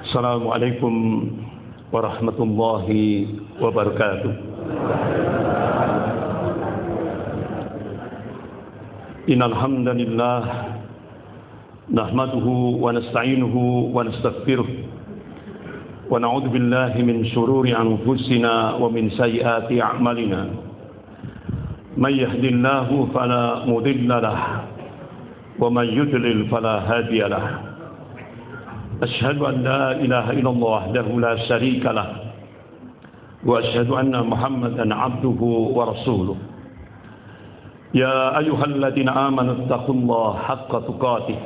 Assalamualaikum warahmatullahi wabarakatuh. Innal hamdalillah nahmaduhu wa nasta'inuhu wa nastaghfiruh wa na'udzu billahi min shururi anfusina wa min sayyiati a'malina. May yahdihillahu fala mudilla lahu wa may yudlil fala hadiya lahu. Asyhadu an la ilaha illallah wahdahu la syarika lah wa asyhadu anna Muhammadan abduhu wa rasuluh. Ya ayyuhalladzina amanu taqullaha haqqa tuqatih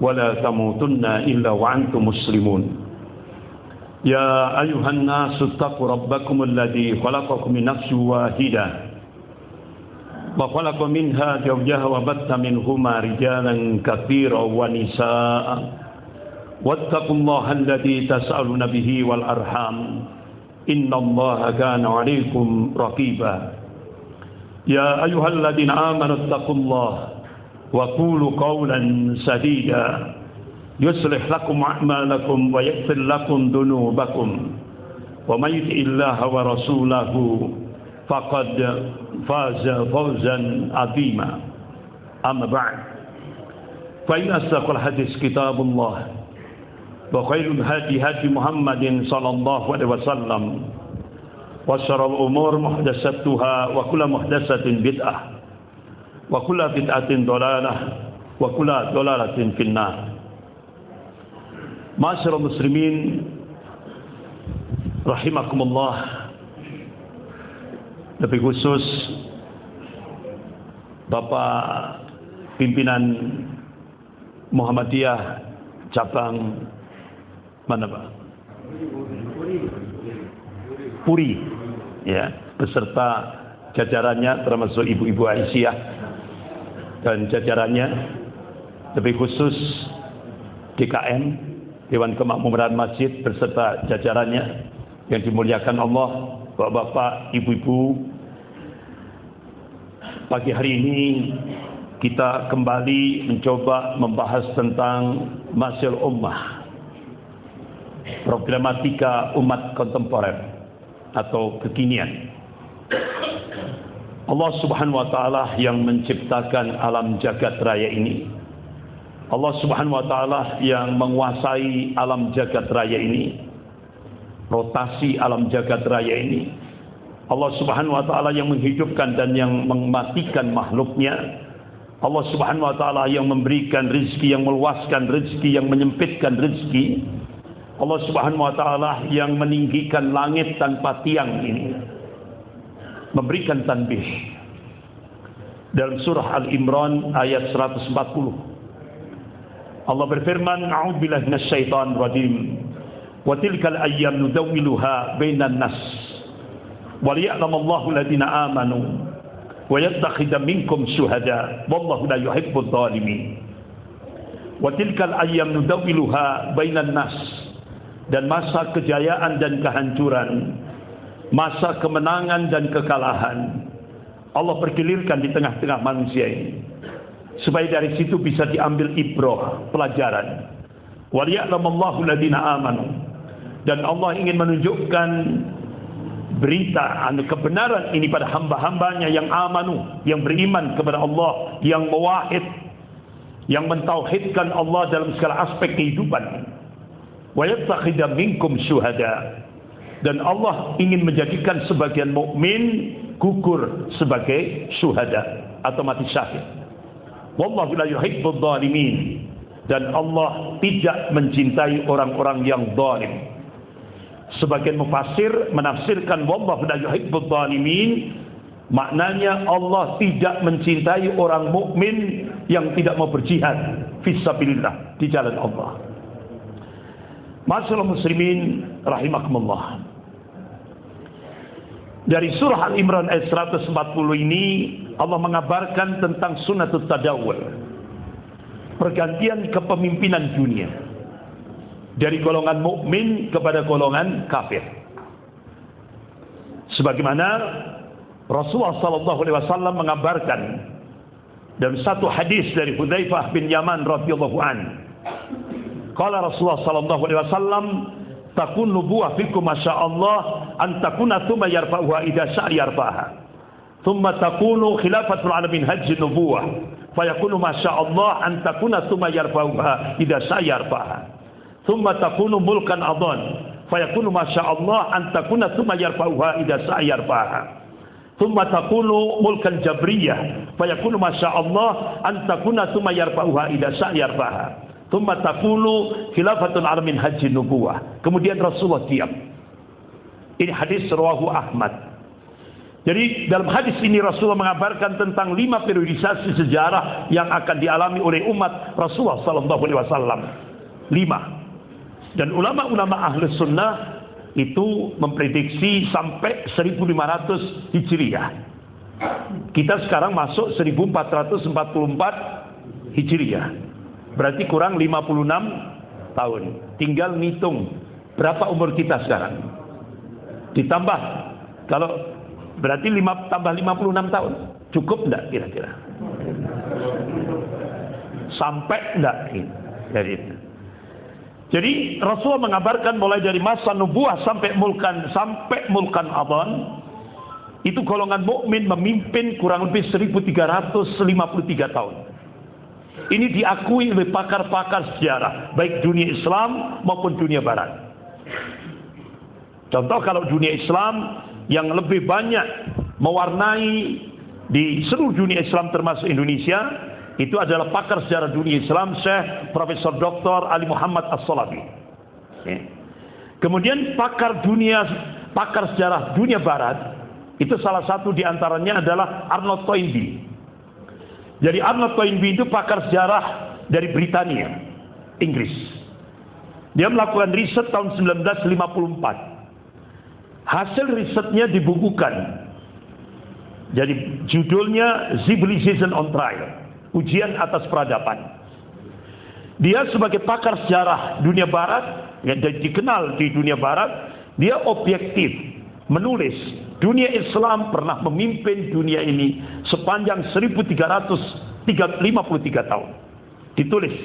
wa la tamutunna illa wa antum muslimun. Ya ayyuhan nasu taqu rabbakumul ladzi khalaqakum min nafsin wahidah wa khalaqa minha zawjaha wa batta minhuma rijalan katsiran wa nisaa'a. Wattaqullaha alladzi tas'aluna bihi wal arham innallaha kana 'alaikum raqiba. Ya ayyuhalladzina amanu taqullaha wa qulu qawlan sadida yuslih lakum a'malakum wa yaghfir lakum dhunubakum wa may yuti'illaha wa rasulahu faqad faza fawzan 'azima. Amma ba'd. Fa inna asdaqal hadits kitabullah wa khairul hadi hadi Muhammadin sallallahu alaihi wasallam wa syarrul umur muhdatsatuha wa kullu muhdatsatin bid'ah wa kullu bid'atin dhalalah wa kullu dhalalatin finnar. Ma'asyiral muslimin rahimakumullah, lebih khusus Bapak pimpinan Muhammadiyah cabang mana Pak? Puri, ya, beserta jajarannya termasuk Ibu-ibu Aisyah dan jajarannya, lebih khusus DKM Dewan Kemakmuran Masjid beserta jajarannya yang dimuliakan Allah, Bapak-bapak, Ibu-ibu. Pagi hari ini kita kembali mencoba membahas tentang masail ummah, problematika umat kontemporer atau kekinian. Allah Subhanahu wa taala yang menciptakan alam jagat raya ini. Allah Subhanahu wa taala yang menguasai alam jagat raya ini. Rotasi alam jagat raya ini. Allah Subhanahu wa taala yang menghidupkan dan yang mematikan makhluknya. Allah Subhanahu wa taala yang memberikan rezeki, yang meluaskan rezeki, yang menyempitkan rezeki. Allah Subhanahu wa taala yang meninggikan langit tanpa tiang ini, memberikan tanbih. Dalam surah Al-Imran ayat 140 Allah berfirman, a'udzubillahi minasyaitonir rajim, wa tilkal ayyam nudawwiluha bainan nas wa liya'lamallahu alladziina aamanu wa yattakhidha minkum syuhada wallahu la yuhibbudz dzalimin. Wa tilkal ayyam nudawwiluha bainan nas, dan masa kejayaan dan kehancuran, masa kemenangan dan kekalahan Allah pergilirkan di tengah-tengah manusia ini, supaya dari situ bisa diambil ibrah, pelajaran. Waliya'lamallahu alladziina aamanu, dan Allah ingin menunjukkan berita kebenaran ini pada hamba-hambanya yang amanu, yang beriman kepada Allah, yang muwahhid, yang mentauhidkan Allah dalam segala aspek kehidupan. Wa yattakhidha minkum syuhada, dan Allah ingin menjadikan sebagian mukmin gugur sebagai syuhada atau mati syahid. Wallahu la yuhibbudz dzalimin, dan Allah tidak mencintai orang-orang yang zalim. Sebagian mufassir menafsirkan wallahu la yuhibbudz dzalimin, maknanya Allah tidak mencintai orang mukmin yang tidak mau berjihad fisabilillah, di jalan Allah. Ma'asyiral muslimin rahimakumullah. Dari surah Al-Imran ayat 140 ini Allah mengabarkan tentang sunnatut tadawul, pergantian kepemimpinan dunia dari golongan mukmin kepada golongan kafir. Sebagaimana Rasulullah SAW mengabarkan dalam satu hadis dari Hudzaifah bin Yaman radhiyallahu an, Qala Rasulullah sallallahu alaihi wasallam, takun nubuwah fikum masyaallah an takuna thumma yarfa'uha idza sya'a yarfa'ha. Thumma takunu khilafatul alamin hajj nubuwah. Fayakunu masyaallah an takuna thumma yarfa'uha idza sya'a yarfa'ha. Thumma takunu mulkan adhan. Fayakunu masyaallah an takuna thumma yarfa'uha idza sa'a yarfa'ha. Thumma takunu mulkan jabriyah. Fayakunu masyaallah an takuna thumma yarfa'uha idza sa'a yarfa'ha. Thumma takunu khilafatul alamin haji nubuwah. Kemudian Rasulullah diam. Ini hadis rawahu Ahmad. Jadi dalam hadis ini Rasulullah mengabarkan tentang 5 periodisasi sejarah yang akan dialami oleh umat Rasulullah sallallahu alaihi wasallam. 5. Dan ulama-ulama ahli sunnah itu memprediksi sampai 1500 Hijriah. Kita sekarang masuk 1444 Hijriah. Berarti kurang 56 tahun. Tinggal ngitung berapa umur kita sekarang. Ditambah, kalau berarti 5 tambah 56 tahun. Cukup enggak kira-kira? Sampai enggak? Jadi Rasulullah mengabarkan mulai dari masa nubuah sampai mulkan adhan, itu golongan mukmin memimpin kurang lebih 1353 tahun. Ini diakui oleh pakar-pakar sejarah, baik dunia Islam maupun dunia Barat. Contoh kalau dunia Islam yang lebih banyak mewarnai di seluruh dunia Islam termasuk Indonesia, itu adalah pakar sejarah dunia Islam Syekh Profesor Dr. Ali Muhammad As-Salafi. Kemudian pakar sejarah dunia Barat, itu salah satu diantaranya adalah Arnold Toynbee. Jadi Arnold Toynbee itu pakar sejarah dari Britania, Inggris. Dia melakukan riset tahun 1954. Hasil risetnya dibukukan. Jadi judulnya Civilization on Trial, ujian atas peradaban. Dia sebagai pakar sejarah dunia Barat, yang dikenal di dunia Barat, dia objektif menulis dunia Islam pernah memimpin dunia ini sepanjang 1353 tahun. Ditulis.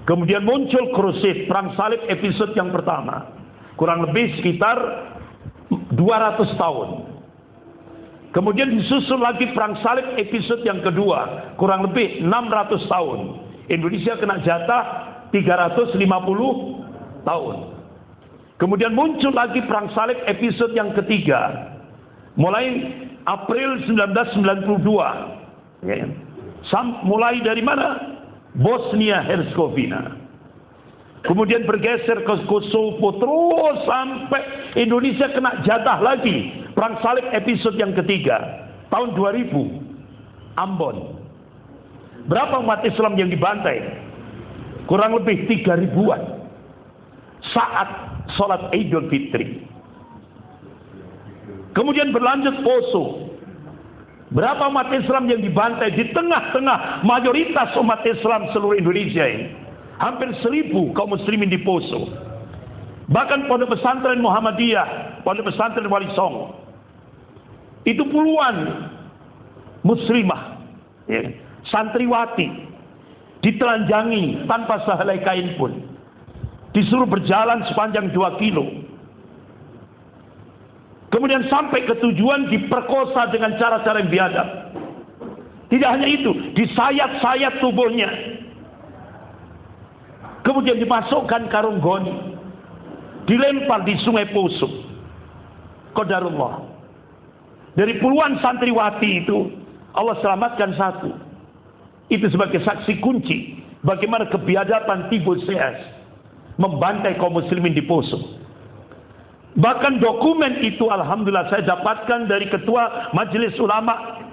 Kemudian muncul Crusade, perang salib episode yang pertama, kurang lebih sekitar 200 tahun. Kemudian disusul lagi perang salib episode yang kedua, kurang lebih 600 tahun. Indonesia kena jatah 350 tahun. Kemudian muncul lagi perang salib episode yang ketiga, mulai April 1992. Mulai dari mana? Bosnia Herzegovina. Kemudian bergeser ke Kosovo, terus sampai Indonesia kena jatah lagi perang salib episode yang ketiga, tahun 2000, Ambon. Berapa umat Islam yang dibantai? Kurang lebih 3.000-an saat sholat Idul Fitri. Kemudian berlanjut Poso. Berapa umat Islam yang dibantai di tengah-tengah mayoritas umat Islam seluruh Indonesia ini? Hampir 1.000 kaum muslimin di Poso. Bahkan pondok pesantren Muhammadiyah, pondok pesantren Wali Songo, itu puluhan muslimah, santriwati, ditelanjangi tanpa sehelai kain pun, disuruh berjalan sepanjang 2 kilo. Kemudian sampai ke tujuan diperkosa dengan cara-cara yang biadab. Tidak hanya itu, disayat-sayat tubuhnya. Kemudian dimasukkan karung goni, dilempar di sungai Poso. Qadarullah. Dari puluhan santriwati itu, Allah selamatkan 1. Itu sebagai saksi kunci bagaimana kebiadaban Tibo CS membantai kaum muslimin di Poso. Bahkan dokumen itu alhamdulillah saya dapatkan dari Ketua Majelis Ulama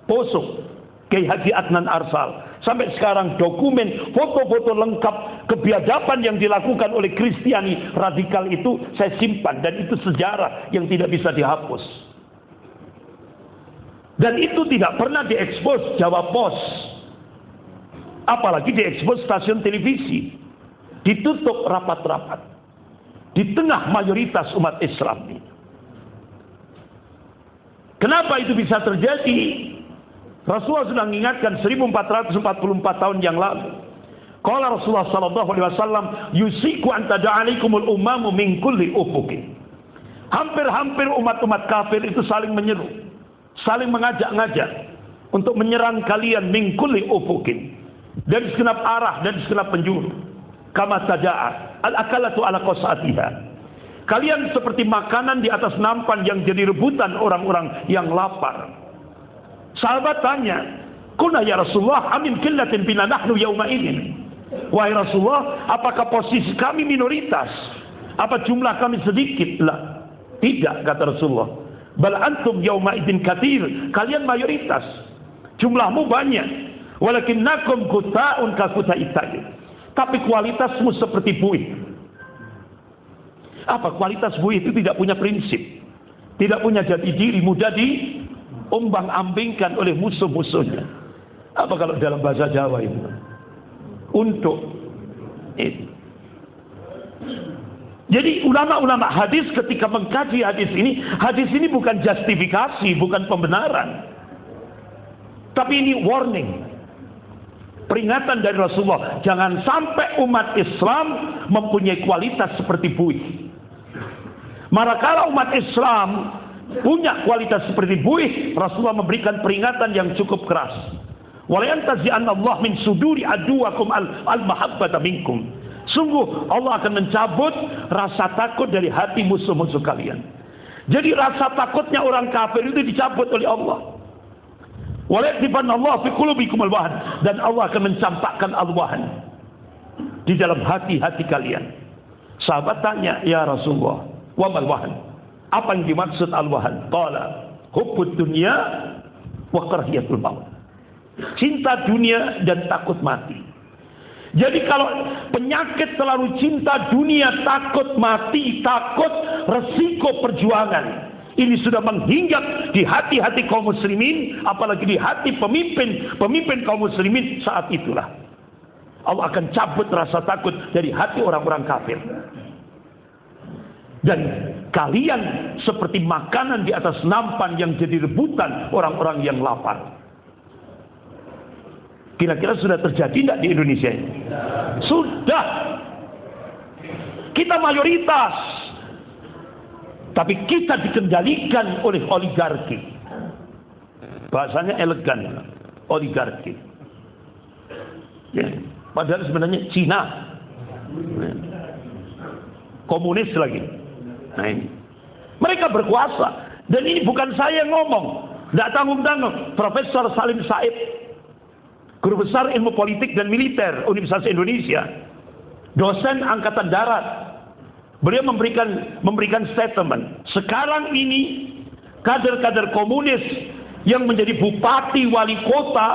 Poso, Kiai Haji Adnan Arsal. Sampai sekarang dokumen, foto-foto lengkap kebiadaban yang dilakukan oleh Kristiani radikal itu saya simpan, dan itu sejarah yang tidak bisa dihapus. Dan itu tidak pernah diekspos Jawa Pos, apalagi diekspos stasiun televisi. Ditutup rapat-rapat di tengah mayoritas umat Islam ini. Kenapa itu bisa terjadi? Rasulullah sudah mengingatkan 1444 tahun yang lalu Qala Rasulullah sallallahu alaihi wasallam, yusiku an tada'alikumul umamu min kulli ufuqin. Hampir-hampir umat-umat kafir itu saling menyeru, saling mengajak-ngajak untuk menyerang kalian min kulli ufuqin, dari segenap arah, dari segenap penjuru. Kama tada'a al-akalatu ala qasatiha. Kalian seperti makanan di atas nampan yang jadi rebutan orang-orang yang lapar. Sahabat tanya, "Qulna ya Rasulullah, amin qillatin bina nahnu yauma idzin." Wahai Rasulullah, apakah posisi kami minoritas? Apa jumlah kami sedikit? Lah, tidak, kata Rasulullah. Bal antum yauma idzin katsir. Kalian mayoritas. Jumlahmu banyak. Walakinnakum quta'un ka quta'i tayr. Tapi kualitasmu seperti buih. Apa kualitas buih itu? Tidak punya prinsip, tidak punya jati diri, mudah diombang-ambingkan oleh musuh-musuhnya. Apa kalau dalam bahasa Jawa itu? Untuk itu. Jadi ulama-ulama hadis ketika mengkaji hadis ini bukan justifikasi, bukan pembenaran, tapi ini warning, peringatan dari Rasulullah. Jangan sampai umat Islam mempunyai kualitas seperti buih. Manakala umat Islam punya kualitas seperti buih, Rasulullah memberikan peringatan yang cukup keras. Wala yantazi'anna Allah min suduri aduwakum al-mahabbata minkum. Sungguh Allah akan mencabut rasa takut dari hati musuh-musuh kalian. Jadi rasa takutnya orang kafir itu dicabut oleh Allah. Wala yaktibanna Allah fi qulubikum al-wahn, dan Allah akan mencampakkan al-wahn di dalam hati-hati kalian. Sahabat tanya, "Ya Rasulullah, wa mal wahn?" Apa yang dimaksud al-wahn? Qala hubbud dunya wa karahiyatul maut. Cinta dunia dan takut mati. Jadi kalau penyakit selalu cinta dunia, takut mati, takut resiko perjuangan, ini sudah menghinggap di hati-hati kaum muslimin, apalagi di hati pemimpin kaum muslimin, saat itulah Allah akan cabut rasa takut dari hati orang-orang kafir. Dan kalian seperti makanan di atas nampan yang jadi rebutan orang-orang yang lapar. Kira-kira sudah terjadi tidak di Indonesia ini? Sudah. Kita mayoritas, tapi kita dikendalikan oleh oligarki. Bahasanya elegan, oligarki. Ya, padahal sebenarnya Cina, komunis lagi. Nah ini, mereka berkuasa, dan ini bukan saya yang ngomong, tidak tanggung-tanggung. Profesor Salim Said, Guru Besar Ilmu Politik dan Militer Universitas Indonesia, dosen Angkatan Darat, beliau memberikan statement. Sekarang ini kader-kader komunis yang menjadi bupati, wali kota,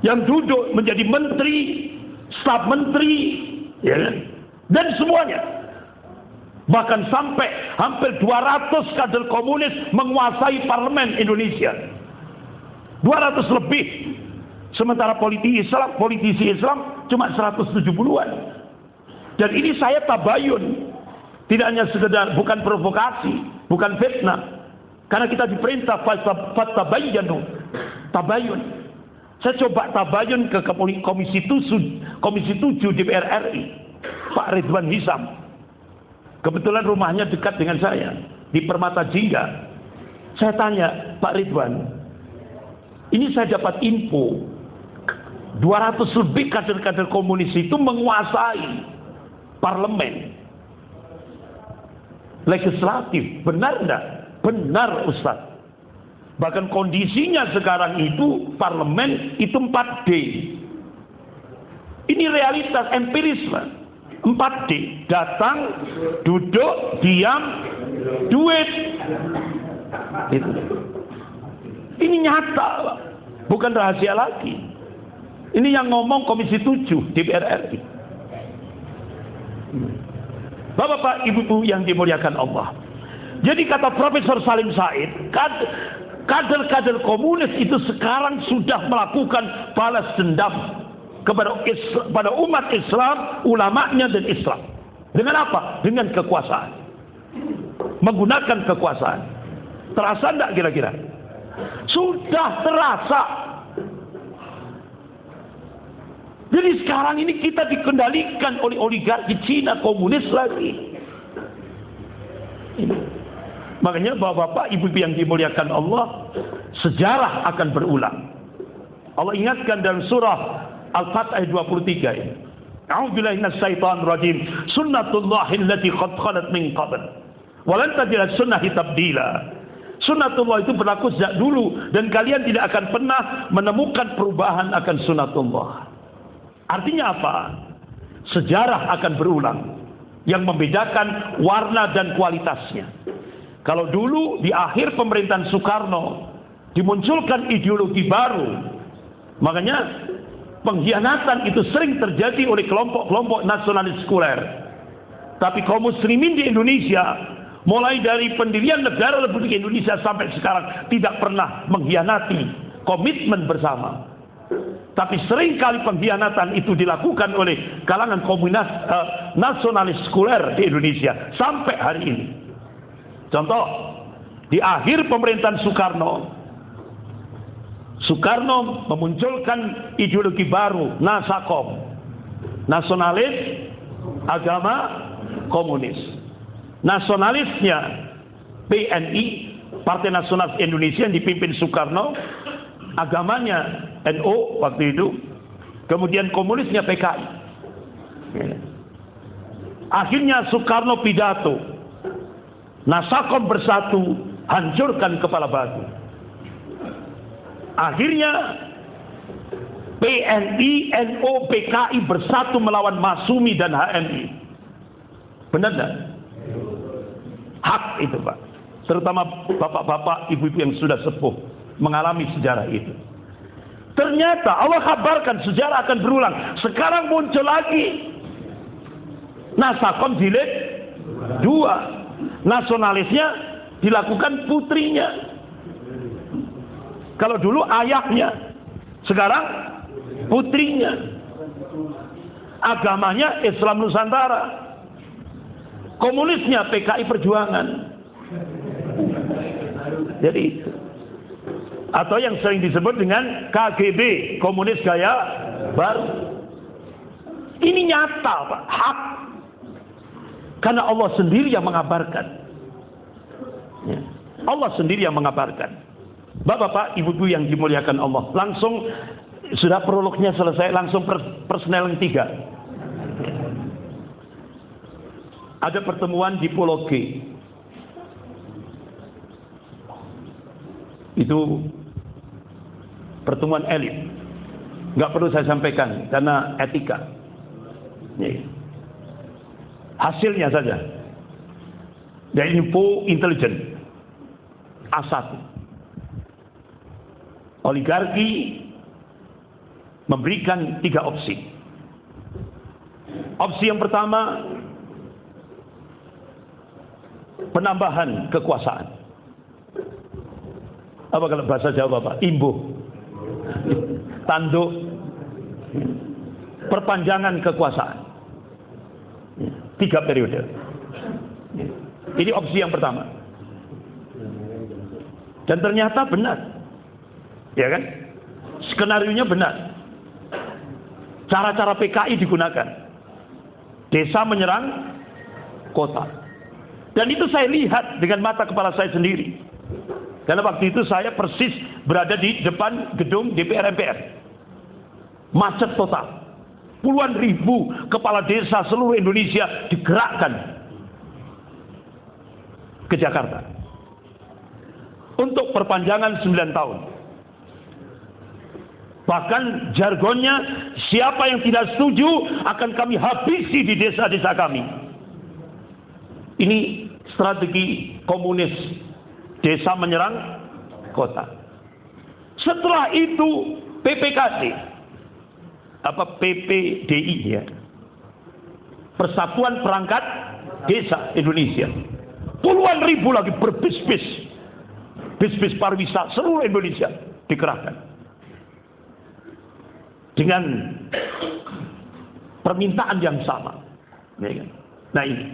yang duduk menjadi menteri, staf menteri, ya, dan semuanya, bahkan sampai hampir 200 kader komunis menguasai parlemen Indonesia, 200 lebih. Sementara politisi Islam cuma 170-an. Dan ini saya tabayun, tidak hanya sekedar, bukan provokasi, bukan fitnah, karena kita diperintah fatabayyanu, tabayun. Saya coba tabayun ke Komisi 7 DPR RI, Pak Ridwan Hisam. Kebetulan rumahnya dekat dengan saya di Permata Jingga. Saya tanya, "Pak Ridwan, ini saya dapat info 200 lebih kader-kader komunis itu menguasai parlemen, legislatif. Benar enggak?" "Benar Ustaz. Bahkan kondisinya sekarang itu parlemen itu 4D. Ini realitas empirisme. 4D. Datang, duduk, diam, duit. Itu. Ini nyata, bukan rahasia lagi. Ini yang ngomong Komisi 7 DPR RI. Bapak-bapak, ibu-ibu yang dimuliakan Allah. Jadi kata Profesor Salim Said, kader-kader komunis itu sekarang sudah melakukan balas dendam kepada umat Islam, ulamanya dan Islam. Dengan apa? Dengan kekuasaan. Menggunakan kekuasaan. Terasa enggak kira-kira? Sudah terasa. Jadi sekarang ini kita dikendalikan oleh oligarki Cina komunis lagi. Ini. Makanya bapak-bapak, ibu-ibu yang dimuliakan Allah, sejarah akan berulang. Allah ingatkan dalam surah Al-Fatih ayat 23 ini. A'udzubillahi minasyaitonir rajim. Sunnatullahi allati qad khalat min qabl. Wa lan tajida sunnati tabdila. Sunnatullah itu berlaku sejak dulu dan kalian tidak akan pernah menemukan perubahan akan sunnatullah. Artinya apa? Sejarah akan berulang yang membedakan warna dan kualitasnya. Kalau dulu di akhir pemerintahan Soekarno dimunculkan ideologi baru, makanya pengkhianatan itu sering terjadi oleh kelompok-kelompok nasionalis sekuler. Tapi kaum muslimin di Indonesia mulai dari pendirian negara Republik Indonesia sampai sekarang tidak pernah mengkhianati komitmen bersama. Tapi seringkali pengkhianatan itu dilakukan oleh kalangan komunis nasionalis sekuler di Indonesia sampai hari ini. Contoh, di akhir pemerintahan Soekarno memunculkan ideologi baru, Nasakom, nasionalis, agama, komunis. Nasionalisnya PNI, Partai Nasionalis Indonesia yang dipimpin Soekarno, agamanya NU waktu itu, kemudian komunisnya PKI. Akhirnya Soekarno pidato, Nasakom bersatu, hancurkan kepala batu. Akhirnya PNI, NU, PKI bersatu melawan Masumi dan HMI. Benar tidak? Hak itu Pak. Terutama bapak-bapak, ibu-ibu yang sudah sepuh mengalami sejarah itu. Ternyata Allah kabarkan sejarah akan berulang. Sekarang muncul lagi Nasakom jilid 2. Nasionalisnya dilakukan putrinya. Kalau dulu ayahnya, sekarang putrinya. Agamanya Islam Nusantara. Komunisnya PKI Perjuangan. Jadi itu. Atau yang sering disebut dengan KGB, komunis gaya baru. Ini nyata Pak, hak. Karena Allah sendiri yang mengabarkan. Ya. Allah sendiri yang mengabarkan. Bapak-bapak, ibu-ibu yang dimuliakan Allah, langsung sudah prolognya selesai, langsung personel yang 3. Ada pertemuan di Pulau G. Itu pertemuan elit. Nggak perlu saya sampaikan karena etika. Hasilnya saja. Dari info intelijen A1. Oligarki memberikan 3 opsi. Opsi yang pertama, penambahan kekuasaan. Apa kalau bahasa Jawa Pak? Imbuh. Tanduk. Perpanjangan kekuasaan. 3 periode. Ini opsi yang pertama. Dan ternyata benar. Ya kan? Skenarionya benar. Cara-cara PKI digunakan. Desa menyerang kota. Dan itu saya lihat dengan mata kepala saya sendiri. Karena waktu itu saya persis berada di depan gedung DPR MPR. Macet total. Puluhan ribu kepala desa seluruh Indonesia digerakkan ke Jakarta. Untuk perpanjangan 9 tahun. Bahkan jargonnya, siapa yang tidak setuju akan kami habisi di desa-desa kami. Ini strategi komunis, desa menyerang kota. Setelah itu PPKD, PPDI ya, Persatuan Perangkat Desa Indonesia. Puluhan ribu lagi berbis-bis, bis-bis pariwisata seluruh Indonesia dikerahkan. Dengan permintaan yang sama. Nah ini.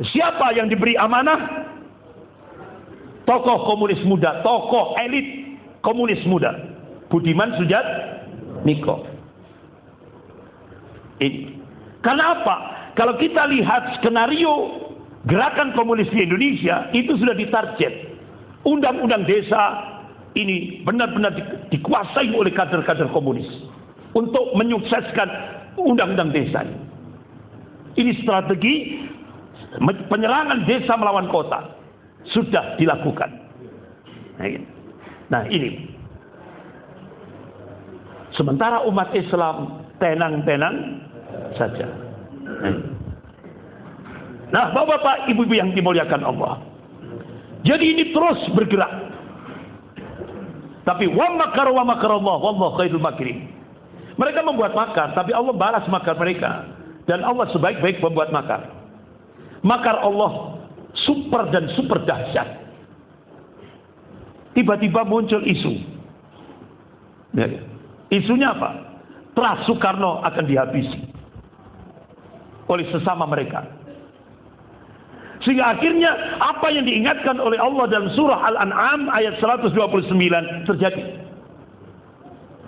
Siapa yang diberi amanah? Tokoh komunis muda, tokoh elit komunis muda. Budiman Sujatmiko. Ini. Karena apa? Kalau kita lihat skenario gerakan komunis di Indonesia, itu sudah ditarget. Undang-undang desa ini benar-benar dikuasai oleh kader-kader komunis untuk menyukseskan undang-undang desa. Ini strategi penyerangan desa melawan kota sudah dilakukan. Nah ini. Sementara umat Islam tenang-tenang saja. Nah, bapak-bapak, ibu-ibu yang dimuliakan Allah. Jadi ini terus bergerak. Tapi wa makar Allah, wallahu khairul makirin. Mereka membuat makar, tapi Allah balas makar mereka. Dan Allah sebaik-baik membuat makar. Makar Allah super dan super dahsyat. Tiba-tiba muncul isu. Ya. Isunya apa? Trust Soekarno akan dihabisi oleh sesama mereka. Sehingga akhirnya apa yang diingatkan oleh Allah dalam surah Al-An'am ayat 129 terjadi.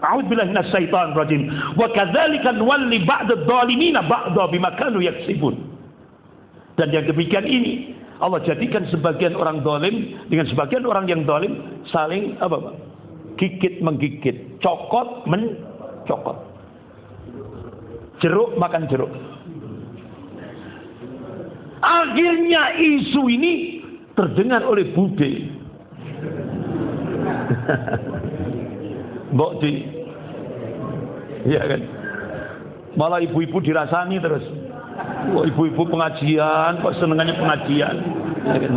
A'udzubillahi minasyaitonir rajim. Wa kadzalika nuwalli ba'dadh dhalimina ba'dha bima kanu yaksibun. Dan yang demikian ini Allah jadikan sebagian orang zalim dengan sebagian orang yang zalim saling apa, Pak? Gigit menggigit, cokot mencokot. Jeruk makan jeruk. Akhirnya isu ini terdengar oleh Bude. Mbok di, iya kan? Malah ibu-ibu dirasani terus. Wah, ibu-ibu pengajian, kok senengannya pengajian. Ya kan?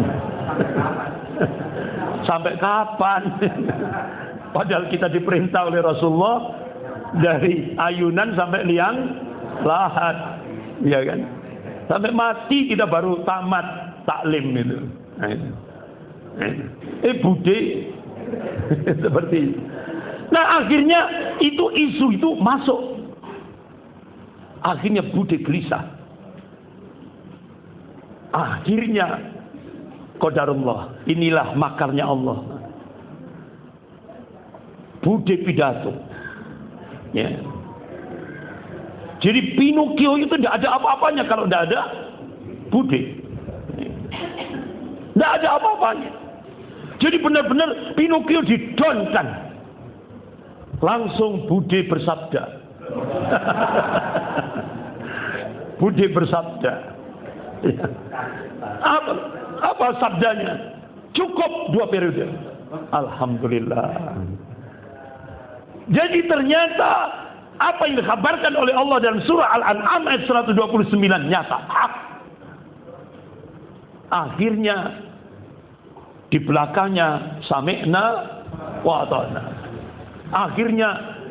Sampai kapan? Padahal kita diperintah oleh Rasulullah dari ayunan sampai liang lahat, ya kan? Sampai mati kita baru tamat taklim itu. Bude seperti itu. Nah akhirnya itu isu itu masuk. Akhirnya Bude gelisah. Akhirnya qadarullah, inilah makarnya Allah. Bude pidato. Ya. Jadi Pinocchio itu tidak ada apa-apanya kalau tidak ada Bude. Tidak ada apa-apanya. Jadi benar-benar Pinocchio didonkan. Langsung Bude bersabda. Bude bersabda. Apa sabdanya? Cukup 2 periode. Alhamdulillah. Jadi ternyata apa yang dikabarkan oleh Allah dalam surah Al-An'am ayat 129 nyata, hak. Akhirnya di belakangnya sami'na wa ata'na. Akhirnya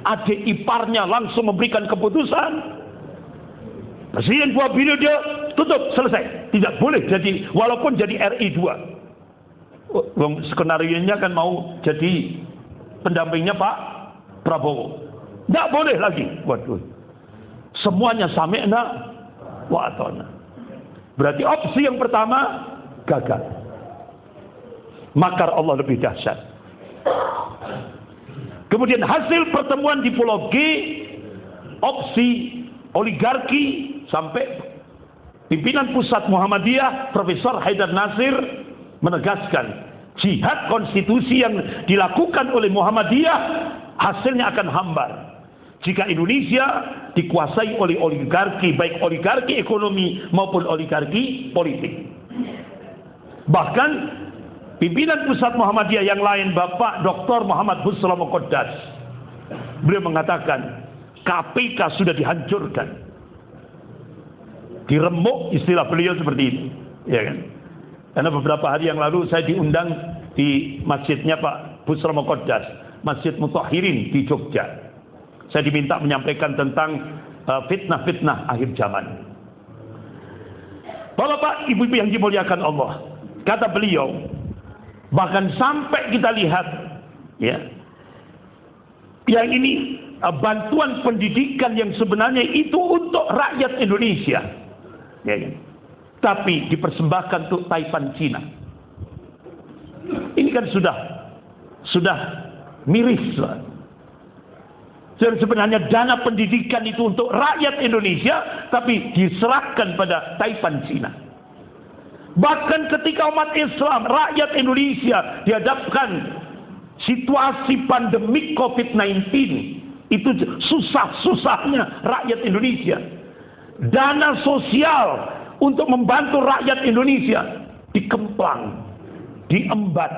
adik iparnya langsung memberikan keputusan. Presiden 2 periode tutup, selesai. Tidak boleh jadi, walaupun jadi RI 2. Skenario-nya kan mau jadi pendampingnya Pak Prabowo. Tidak boleh lagi. Waduh. Semuanya sami'na wa ata'na. Berarti opsi yang pertama gagal. Makar Allah lebih dahsyat. Kemudian hasil pertemuan di Pulau G, opsi oligarki sampai pimpinan pusat Muhammadiyah Profesor Haidar Nasir menegaskan jihad konstitusi yang dilakukan oleh Muhammadiyah hasilnya akan hambar jika Indonesia dikuasai oleh oligarki, baik oligarki ekonomi maupun oligarki politik. Bahkan pimpinan pusat Muhammadiyah yang lain, Bapak Dr. Muhammad Busra Muqaddas, beliau mengatakan KPK sudah dihancurkan, diremuk, istilah beliau seperti itu, ya kan? Karena beberapa hari yang lalu saya diundang di masjidnya Pak Busra Muqaddas, Masjid Mutahhirin di Jogja. Saya diminta menyampaikan tentang fitnah-fitnah akhir zaman. Bapak, ibu-ibu yang dimuliakan Allah, kata beliau, bahkan sampai kita lihat, ya, yang ini bantuan pendidikan yang sebenarnya itu untuk rakyat Indonesia, ya, ya. Tapi dipersembahkan untuk Taipan Cina. Ini kan sudah miris, Dan sebenarnya dana pendidikan itu untuk rakyat Indonesia, tapi diserahkan pada Taipan Cina. Bahkan ketika umat Islam, rakyat Indonesia dihadapkan situasi pandemik COVID-19, itu susah-susahnya rakyat Indonesia. Dana sosial untuk membantu rakyat Indonesia dikemplang, diembat.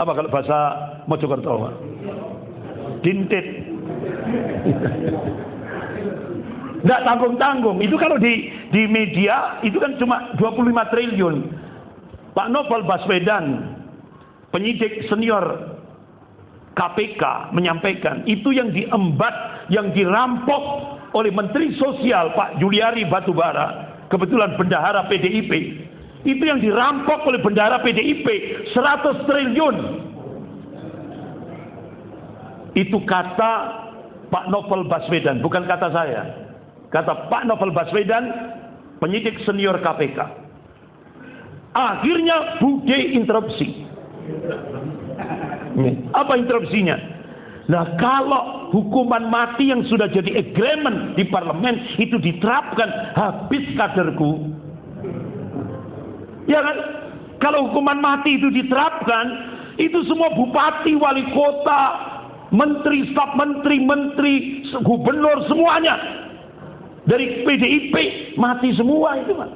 Apa kalau bahasa Mojokerto? Dintit. Nggak tanggung-tanggung. Itu kalau di media itu kan cuma 25 triliun. Pak Novel Baswedan, penyidik senior KPK, menyampaikan itu yang diembat, yang dirampok oleh Menteri Sosial Pak Juliari Batubara, kebetulan bendahara PDIP. Itu yang dirampok oleh bendahara PDIP 100 triliun. Itu kata Pak Novel Baswedan, bukan kata saya. Kata Pak Novel Baswedan, penyidik senior KPK. Akhirnya Bude interupsi. Apa interupsinya? Nah, kalau hukuman mati yang sudah jadi agreement di parlemen itu diterapkan, habis kaderku. Ya kan? Kalau hukuman mati itu diterapkan, itu semua bupati, wali kota, menteri, staf menteri, gubernur, semuanya dari PDIP mati semua itu, Pak.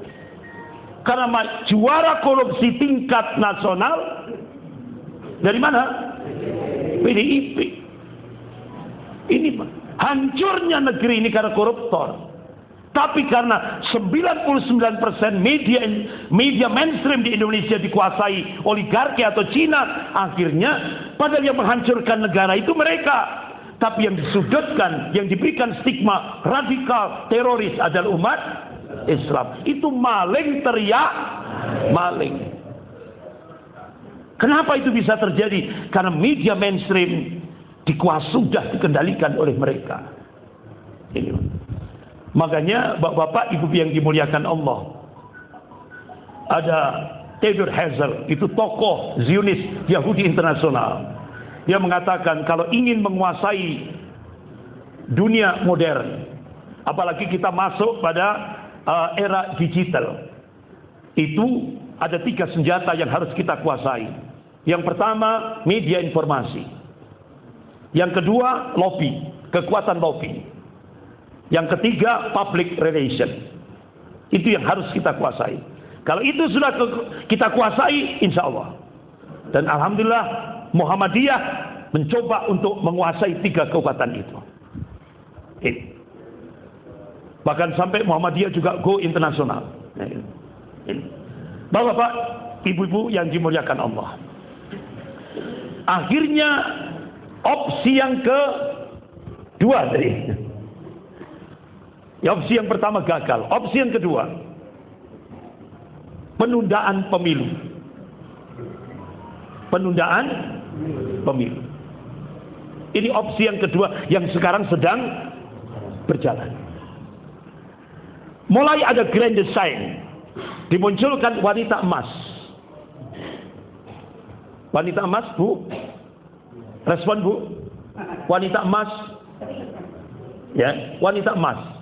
Karena juara korupsi tingkat nasional dari mana? PDIP. Ini, Pak, hancurnya negeri ini karena koruptor. Tapi karena 99% media mainstream di Indonesia dikuasai oligarki atau Cina, akhirnya padahal yang menghancurkan negara itu mereka. Tapi yang disudutkan, yang diberikan stigma radikal, teroris adalah umat Islam. Itu maling teriak maling. Kenapa itu bisa terjadi? Karena media mainstream sudah dikendalikan oleh mereka. Ini. Makanya bapak-bapak, ibu yang dimuliakan Allah, ada Theodor Herzl, itu tokoh Zionis Yahudi internasional. Dia mengatakan kalau ingin menguasai dunia modern, apalagi kita masuk pada era digital, itu ada 3 senjata yang harus kita kuasai. Yang pertama, media informasi. Yang kedua, lobby, kekuatan lobby. Yang ketiga, public relation. Itu yang harus kita kuasai. Kalau itu sudah kita kuasai, insya Allah. Dan alhamdulillah, Muhammadiyah mencoba untuk menguasai 3 kekuatan itu. Ini. Bahkan sampai Muhammadiyah juga go internasional. Ini. Bapak-bapak, ibu-ibu yang dimuliakan Allah. Akhirnya opsi yang kedua tadi. Opsi yang pertama gagal. Opsi yang kedua, penundaan pemilu. Penundaan pemilu. Ini opsi yang kedua yang sekarang sedang berjalan. Mulai ada grand design. Dimunculkan wanita emas. Wanita emas, Bu. Respon, Bu. Wanita emas. Ya, wanita emas.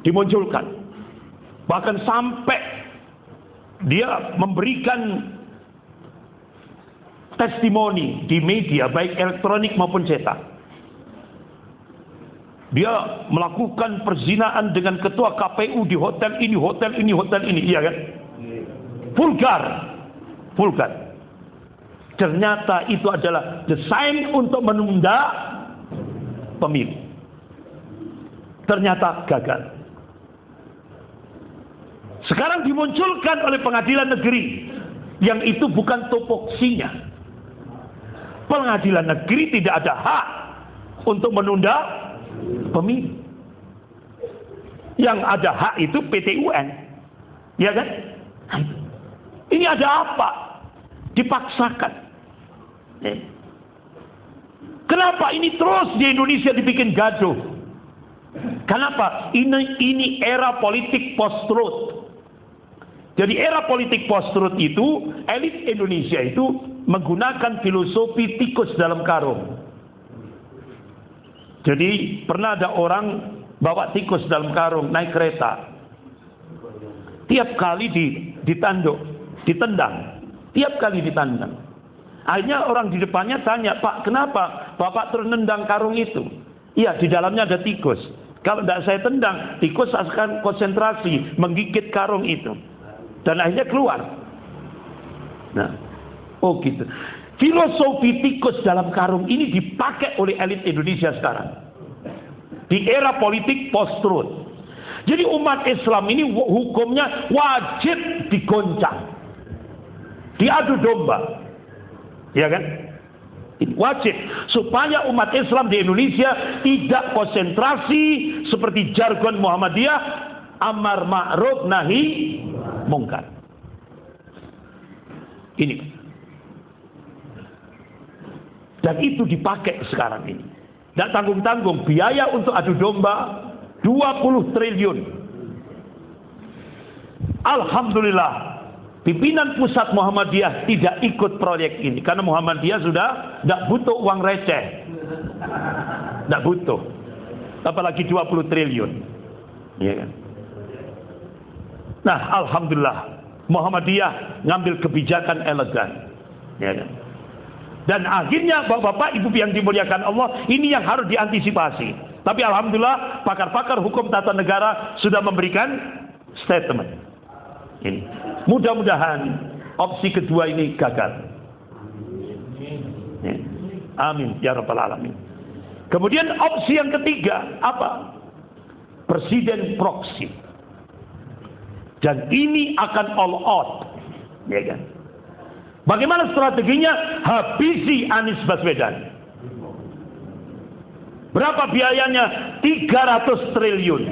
Dimunculkan. Bahkan sampai dia memberikan testimoni di media baik elektronik maupun cetak. Dia melakukan perzinaan dengan ketua KPU di hotel ini, hotel ini, hotel ini, iya kan? Vulgar. Vulgar. Ternyata itu adalah desain untuk menunda pemilu. Ternyata gagal. Sekarang dimunculkan oleh pengadilan negeri yang itu bukan topoksinya. Pengadilan negeri tidak ada hak untuk menunda pemilu. Yang ada hak itu PT UN. Ya kan? Ini ada apa? Dipaksakan. Kenapa ini terus di Indonesia dibikin gaduh? Kenapa? Ini era politik post-truth. Jadi era politik post-truth itu, elit Indonesia itu menggunakan filosofi tikus dalam karung. Jadi pernah ada orang bawa tikus dalam karung naik kereta. Tiap kali ditendang. Tiap kali ditendang. Akhirnya orang di depannya tanya, "Pak, kenapa Bapak terus nendang karung itu?" "Iya, di dalamnya ada tikus. Kalau tidak saya tendang, tikus akan konsentrasi menggigit karung itu." Dan akhirnya keluar. Nah, oh gitu. Filosofi tikus dalam karung ini dipakai oleh elit Indonesia sekarang. Di era politik post-truth. Jadi umat Islam ini hukumnya wajib digoncang. Diadu domba. Ya kan? Ini wajib. Supaya umat Islam di Indonesia tidak konsentrasi seperti jargon Muhammadiyah. Amar ma'ruf nahi mungkar. Ini. Dan itu dipakai sekarang ini. Tidak tanggung-tanggung. Biaya untuk adu domba 20 triliun. Alhamdulillah. Pimpinan pusat Muhammadiyah tidak ikut proyek ini. Karena Muhammadiyah sudah tidak butuh uang receh. Tidak butuh. Apalagi 20 triliun. Ya kan? Nah, Alhamdulillah. Muhammadiyah ngambil kebijakan elegan. Ya kan? Dan akhirnya bapak-bapak, ibu yang dimuliakan Allah, ini yang harus diantisipasi. Tapi Alhamdulillah, pakar-pakar hukum tata negara sudah memberikan statement. Ini. Mudah-mudahan opsi kedua ini gagal. Ya. Amin ya rabbal alamin. Kemudian opsi yang ketiga apa? Presiden proksi. Dan ini akan all out. Ya kan? Bagaimana strateginya? Habisi Anies Baswedan. Berapa biayanya? 300 triliun.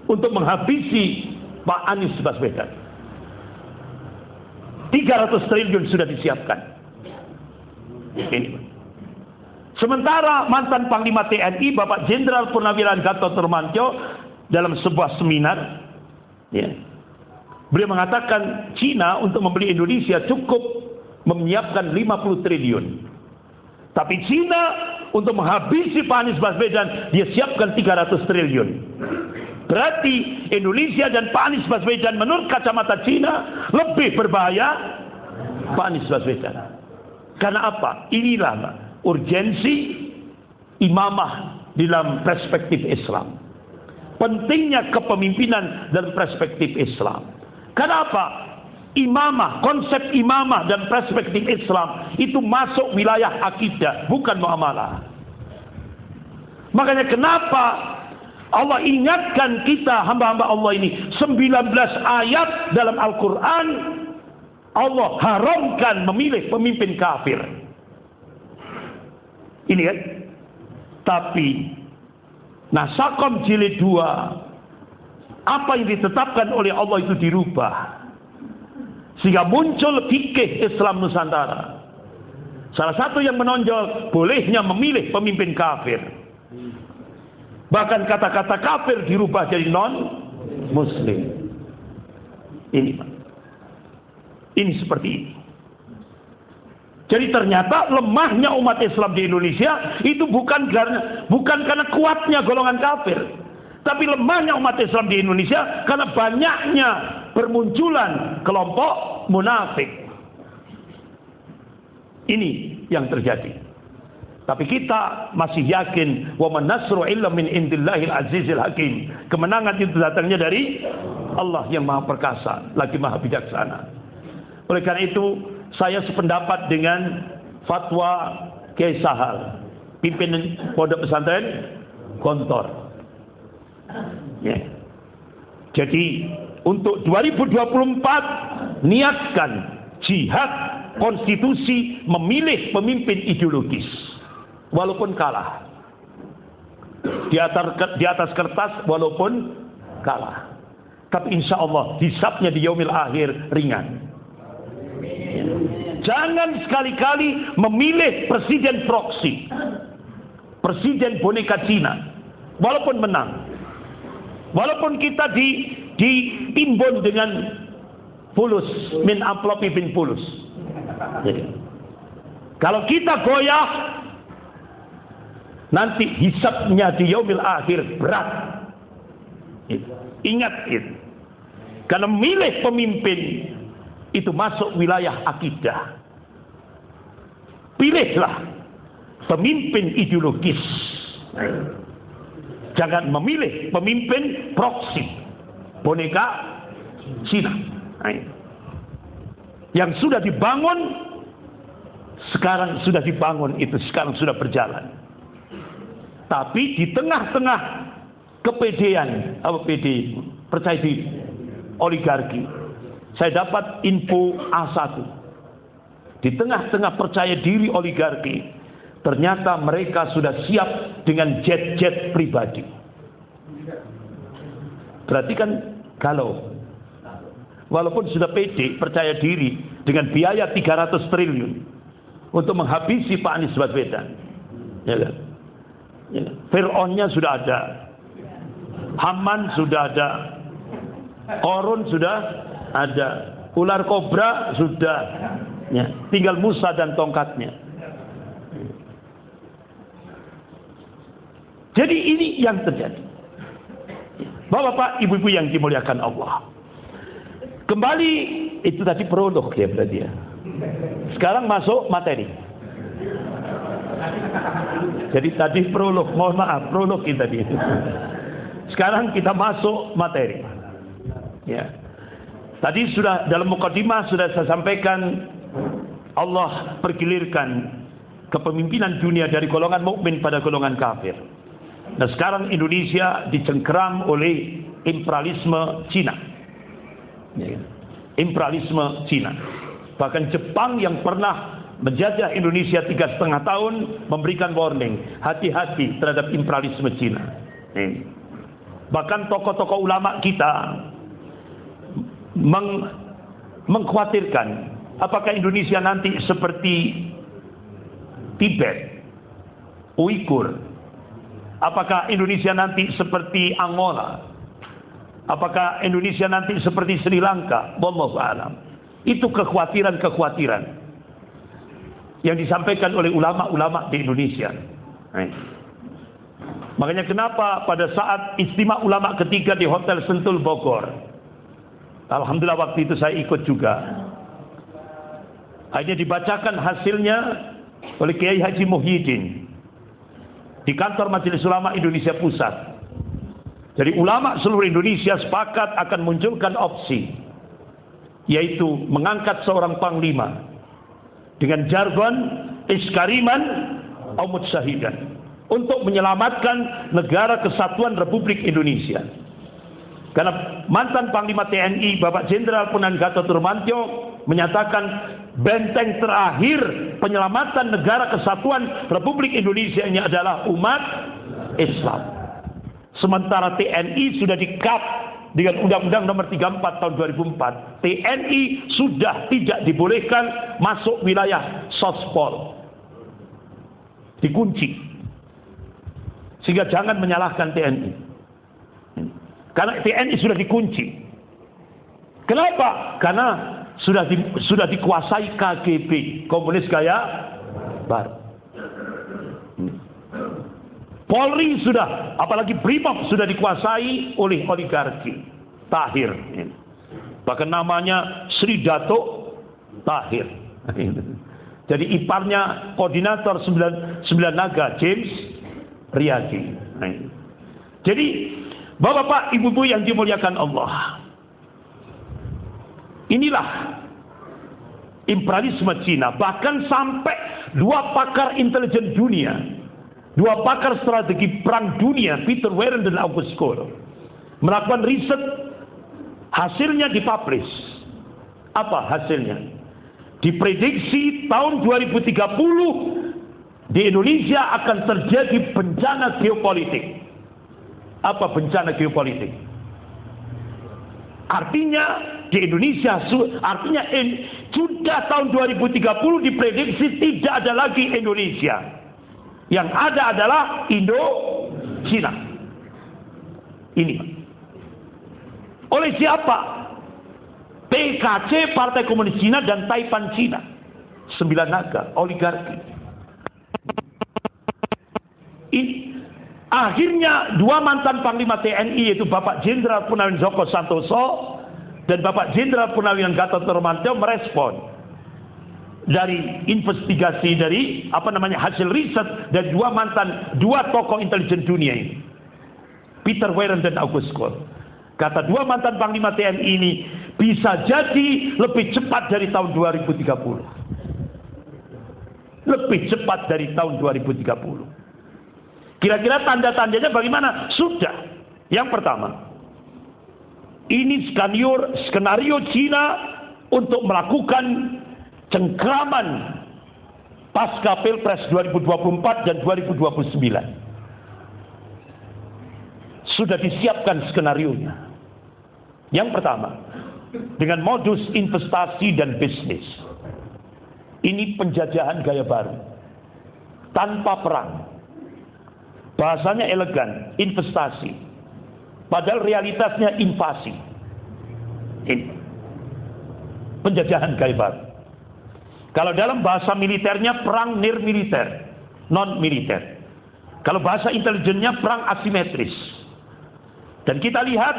Untuk menghabisi Pak Anies Baswedan. 300 triliun sudah disiapkan. Ini. Sementara mantan Panglima TNI Bapak Jenderal Purnawirawan Gatot Nurmantio dalam sebuah seminar, ya, beliau mengatakan Cina untuk membeli Indonesia cukup menyiapkan 50 triliun. Tapi Cina untuk menghabisi Pak Anies Baswedan dia siapkan 300 triliun. Berarti Indonesia dan Pak Anies Baswedan menurut kacamata Cina lebih berbahaya Pak Anies Baswedan. Karena apa? Inilah urgensi imamah dalam perspektif Islam. Pentingnya kepemimpinan dalam perspektif Islam. Kenapa? Imamah, konsep imamah dan perspektif Islam itu masuk wilayah akidah, bukan muamalah. Makanya kenapa Allah ingatkan kita hamba-hamba Allah ini 19 ayat dalam Al-Quran Allah haramkan memilih pemimpin kafir. Ini kan? Tapi Nasakom jilid 2 apa yang ditetapkan oleh Allah itu dirubah. Sehingga muncul fikih Islam Nusantara. Salah satu yang menonjol bolehnya memilih pemimpin kafir. Bahkan kata-kata kafir dirubah jadi non-muslim. Ini Pak. Ini seperti ini. Jadi ternyata lemahnya umat Islam di Indonesia itu bukan karena kuatnya golongan kafir. Tapi lemahnya umat Islam di Indonesia karena banyaknya bermunculan kelompok munafik. Ini yang terjadi. Tapi kita masih yakin wa man nasru illa min indillahil azizil hakim. Kemenangan itu datangnya dari Allah yang Maha Perkasa, lagi Maha Bijaksana. Oleh karena itu saya sependapat dengan fatwa Kiai Sahal, pimpinan Pondok Pesantren Gontor. Ya. Jadi untuk 2024 niatkan jihad konstitusi memilih pemimpin ideologis walaupun kalah. Di atas kertas walaupun kalah. Tapi insya Allah hisabnya di yaumil akhir ringan. Jangan sekali-kali memilih presiden proksi, presiden boneka Cina, walaupun menang, walaupun kita ditimbun dengan fulus min amplopi bin fulus. Jadi, kalau kita goyah, Nanti hisabnya di yaumil akhir berat. Ingat itu. Karena milih pemimpin itu masuk wilayah akidah. Pilihlah pemimpin ideologis. Jangan memilih pemimpin proksi, boneka Cina. Yang sudah dibangun, sekarang sudah dibangun itu, sekarang sudah berjalan. Tapi di tengah-tengah kepedean, percaya diri, oligarki, saya dapat info A1. Di tengah-tengah percaya diri oligarki, ternyata mereka sudah siap dengan jet-jet pribadi. Berarti kan kalau walaupun sudah pede, percaya diri dengan biaya 300 triliun untuk menghabisi Pak Anies Baswedan, ya kan? Ya. Fir'aunnya sudah ada, Haman sudah ada, Korun sudah ada, ular kobra sudah, ya. Tinggal Musa dan tongkatnya. Jadi ini yang terjadi. Bapak-bapak, ibu-ibu yang dimuliakan Allah. Kembali, itu tadi prolog ya berarti ya. Sekarang masuk materi. Jadi tadi prolog, mohon maaf, prolog itu tadi. Sekarang kita masuk materi. Ya. Tadi sudah dalam mukadimah sudah saya sampaikan, Allah pergilirkan kepemimpinan dunia dari golongan mukmin pada golongan kafir. Nah sekarang Indonesia dicengkeram oleh imperialisme Cina. Imperialisme Cina. Bahkan Jepang yang pernah menjajah Indonesia 3,5 tahun memberikan warning, hati-hati terhadap imperialisme Cina. Bahkan tokoh-tokoh ulama kita mengkhawatirkan apakah Indonesia nanti seperti Tibet, Uighur. Apakah Indonesia nanti seperti Angola? Apakah Indonesia nanti seperti Sri Lanka? Wallahu a'lam. Itu kekhawatiran-kekhawatiran yang disampaikan oleh ulama-ulama di Indonesia. Makanya kenapa pada saat istimewa ulama ketiga di Hotel Sentul Bogor, alhamdulillah waktu itu saya ikut juga. Akhirnya dibacakan hasilnya oleh Kiai Haji Muhyiddin di kantor Majelis Ulama Indonesia Pusat. Jadi ulama seluruh Indonesia sepakat akan munculkan opsi, yaitu mengangkat seorang panglima dengan jargon iskariman au mutsyahidan untuk menyelamatkan negara kesatuan Republik Indonesia. Karena mantan Panglima TNI Bapak Jenderal Purnawirawan Gatot Nurmantio menyatakan benteng terakhir penyelamatan negara kesatuan Republik Indonesia ini adalah umat Islam. Sementara TNI sudah di-cut dengan Undang-Undang Nomor 34 Tahun 2004. TNI sudah tidak dibolehkan masuk wilayah Sospol. Dikunci. Sehingga jangan menyalahkan TNI. Karena TNI sudah dikunci. Kenapa? Karena sudah dikuasai KGB, komunis gaya baru. Polri sudah, apalagi Brimob sudah dikuasai oleh oligarki Tahir. Bahkan namanya Sri Dato Tahir. Jadi iparnya koordinator 9 Naga James Riyadi. Jadi bapak-bapak, ibu-ibu yang dimuliakan Allah, inilah imperialisme Cina. Bahkan sampai 2 pakar intelijen dunia, 2 pakar strategi perang dunia, Peter Warren dan August Cole, melakukan riset. Hasilnya dipublish. Apa hasilnya? Diprediksi tahun 2030 di Indonesia akan terjadi bencana geopolitik. Apa bencana geopolitik? Artinya di Indonesia, sudah tahun 2030 diprediksi tidak ada lagi Indonesia. Yang ada adalah Indo-Cina. Ini. Oleh siapa? PKC, Partai Komunis Cina, dan Taipan Cina. 9 naga, oligarki. Ini Akhirnya dua mantan Panglima TNI, yaitu Bapak Jenderal Purnawirawan Djoko Santoso dan Bapak Jenderal Purnawirawan Gatot Nurmantio, merespon dari investigasi, dari hasil riset dari dua tokoh intelijen dunia ini, Peter Warren dan August Cole. Kata dua mantan Panglima TNI ini, bisa jadi lebih cepat dari tahun 2030. Lebih cepat dari tahun 2030. Kira-kira tanda-tandanya bagaimana? Sudah. Yang pertama, ini skenario Cina untuk melakukan cengkraman pasca Pilpres 2024 dan 2029. Sudah disiapkan skenarionya. Yang pertama, dengan modus investasi dan bisnis. Ini penjajahan gaya baru. Tanpa perang. Bahasanya elegan, investasi. Padahal realitasnya invasi. Ini penjajahan gaya baru. Kalau dalam bahasa militernya perang nirmiliter, non militer. Kalau bahasa intelijennya perang asimetris. Dan kita lihat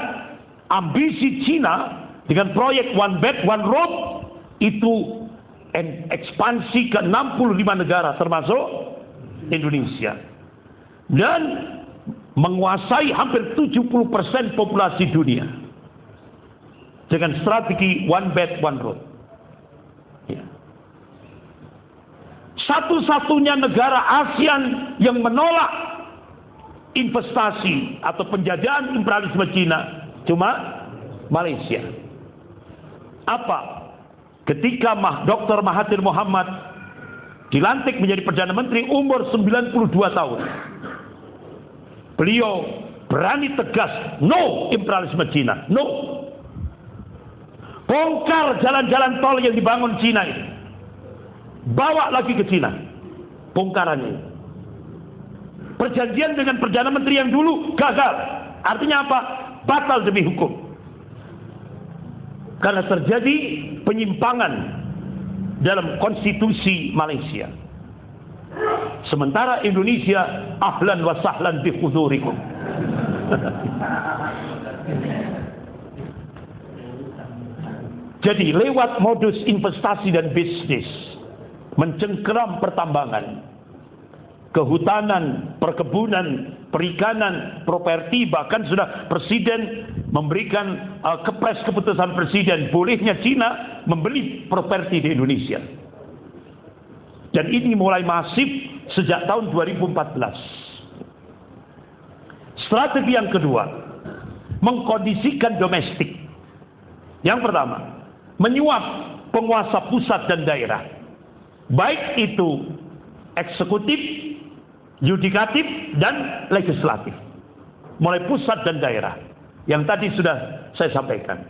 ambisi Cina dengan proyek One Belt One Road itu ekspansi ke 65 negara termasuk Indonesia. Dan menguasai hampir 70% populasi dunia dengan strategi One Belt One Road. Ya. Satu-satunya negara ASEAN yang menolak investasi atau penjajahan imperialisme Cina cuma Malaysia. Apa? Ketika Dr. Mahathir Mohamad dilantik menjadi Perdana Menteri umur 92 tahun. Beliau berani tegas, no imperialisme Cina, no. Bongkar jalan-jalan tol yang dibangun Cina itu. Bawa lagi ke Cina. Bongkarannya. Perjanjian dengan Perdana Menteri yang dulu gagal. Artinya apa? Batal demi hukum. Karena terjadi penyimpangan dalam konstitusi Malaysia. Sementara Indonesia ahlan wa sahlan bi huzurikum. Jadi lewat modus investasi dan bisnis mencengkeram pertambangan, kehutanan, perkebunan, perikanan, properti, bahkan sudah Presiden memberikan kepres keputusan Presiden bolehnya Cina membeli properti di Indonesia. Dan ini mulai masif sejak tahun 2014. Strategi yang kedua, mengkondisikan domestik. Yang pertama, menyuap penguasa pusat dan daerah. Baik itu eksekutif, yudikatif, dan legislatif. Mulai pusat dan daerah. Yang tadi sudah saya sampaikan.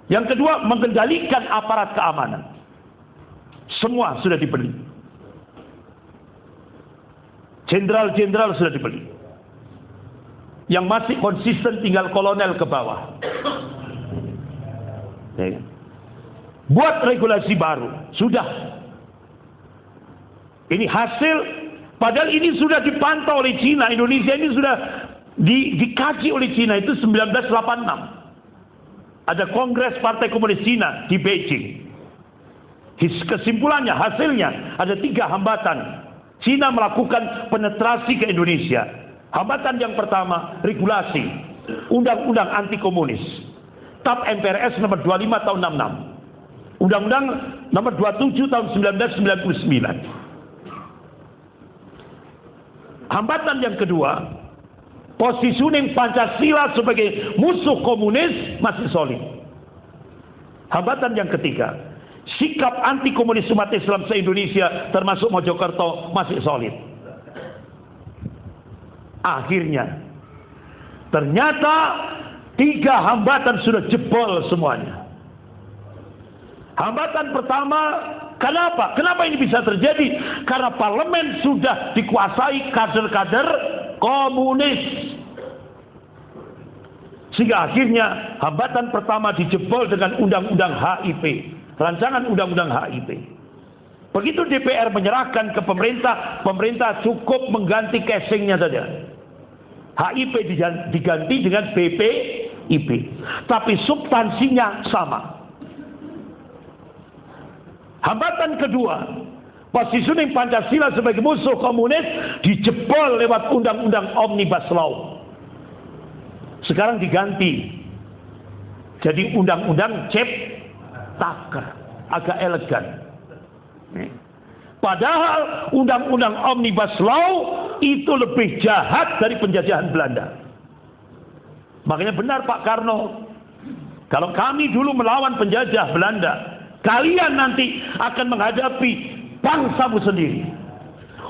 Yang kedua, mengendalikan aparat keamanan. Semua sudah dibeli. Jenderal-jenderal sudah dibeli. Yang masih konsisten tinggal kolonel ke bawah. Buat regulasi baru. Sudah. Ini hasil, padahal ini sudah dipantau oleh Cina. Indonesia ini sudah dikaji oleh Cina itu 1986. Ada Kongres Partai Komunis Cina di Beijing. Kesimpulannya, hasilnya ada 3 hambatan. Cina melakukan penetrasi ke Indonesia. Hambatan yang pertama, regulasi. Undang-undang anti komunis. TAP MPRS nomor 25 tahun 66. Undang-undang nomor 27 tahun 1999. Hambatan yang kedua, positioning Pancasila sebagai musuh komunis masih solid. Hambatan yang ketiga, sikap anti komunis umat Islam se-Indonesia termasuk Mojokerto masih solid. Akhirnya ternyata 3 hambatan sudah jebol semuanya. Hambatan pertama, kenapa? Kenapa ini bisa terjadi? Karena parlemen sudah dikuasai kader-kader komunis. Sehingga akhirnya hambatan pertama dijebol dengan undang-undang HIP. Rancangan undang-undang HIP. Begitu DPR menyerahkan ke pemerintah, pemerintah cukup mengganti casingnya saja. HIP diganti dengan BPIP. Tapi substansinya sama. Hambatan kedua, positioning Pancasila sebagai musuh komunis dijebol lewat undang-undang Omnibus Law. Sekarang diganti jadi undang-undang Ciptaker, agak elegan. Padahal undang-undang Omnibus Law itu lebih jahat dari penjajahan Belanda. Makanya benar Pak Karno, kalau kami dulu melawan penjajah Belanda, kalian nanti akan menghadapi bangsamu sendiri.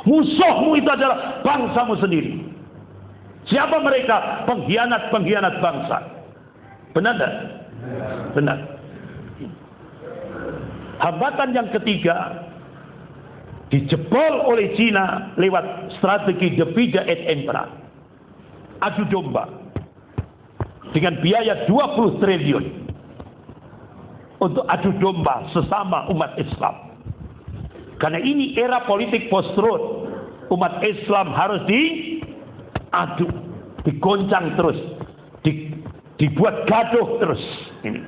Musuhmu itu adalah bangsamu sendiri. Siapa mereka? Pengkhianat-pengkhianat bangsa. Benar tidak? Benar. Hambatan yang ketiga dijebol oleh Cina lewat strategi divide et impera. Adu domba dengan biaya 20 triliun untuk adu domba sesama umat Islam. Karena ini era politik post-truth. Umat Islam harus diadu, digoncang terus, dibuat gaduh terus. Ini.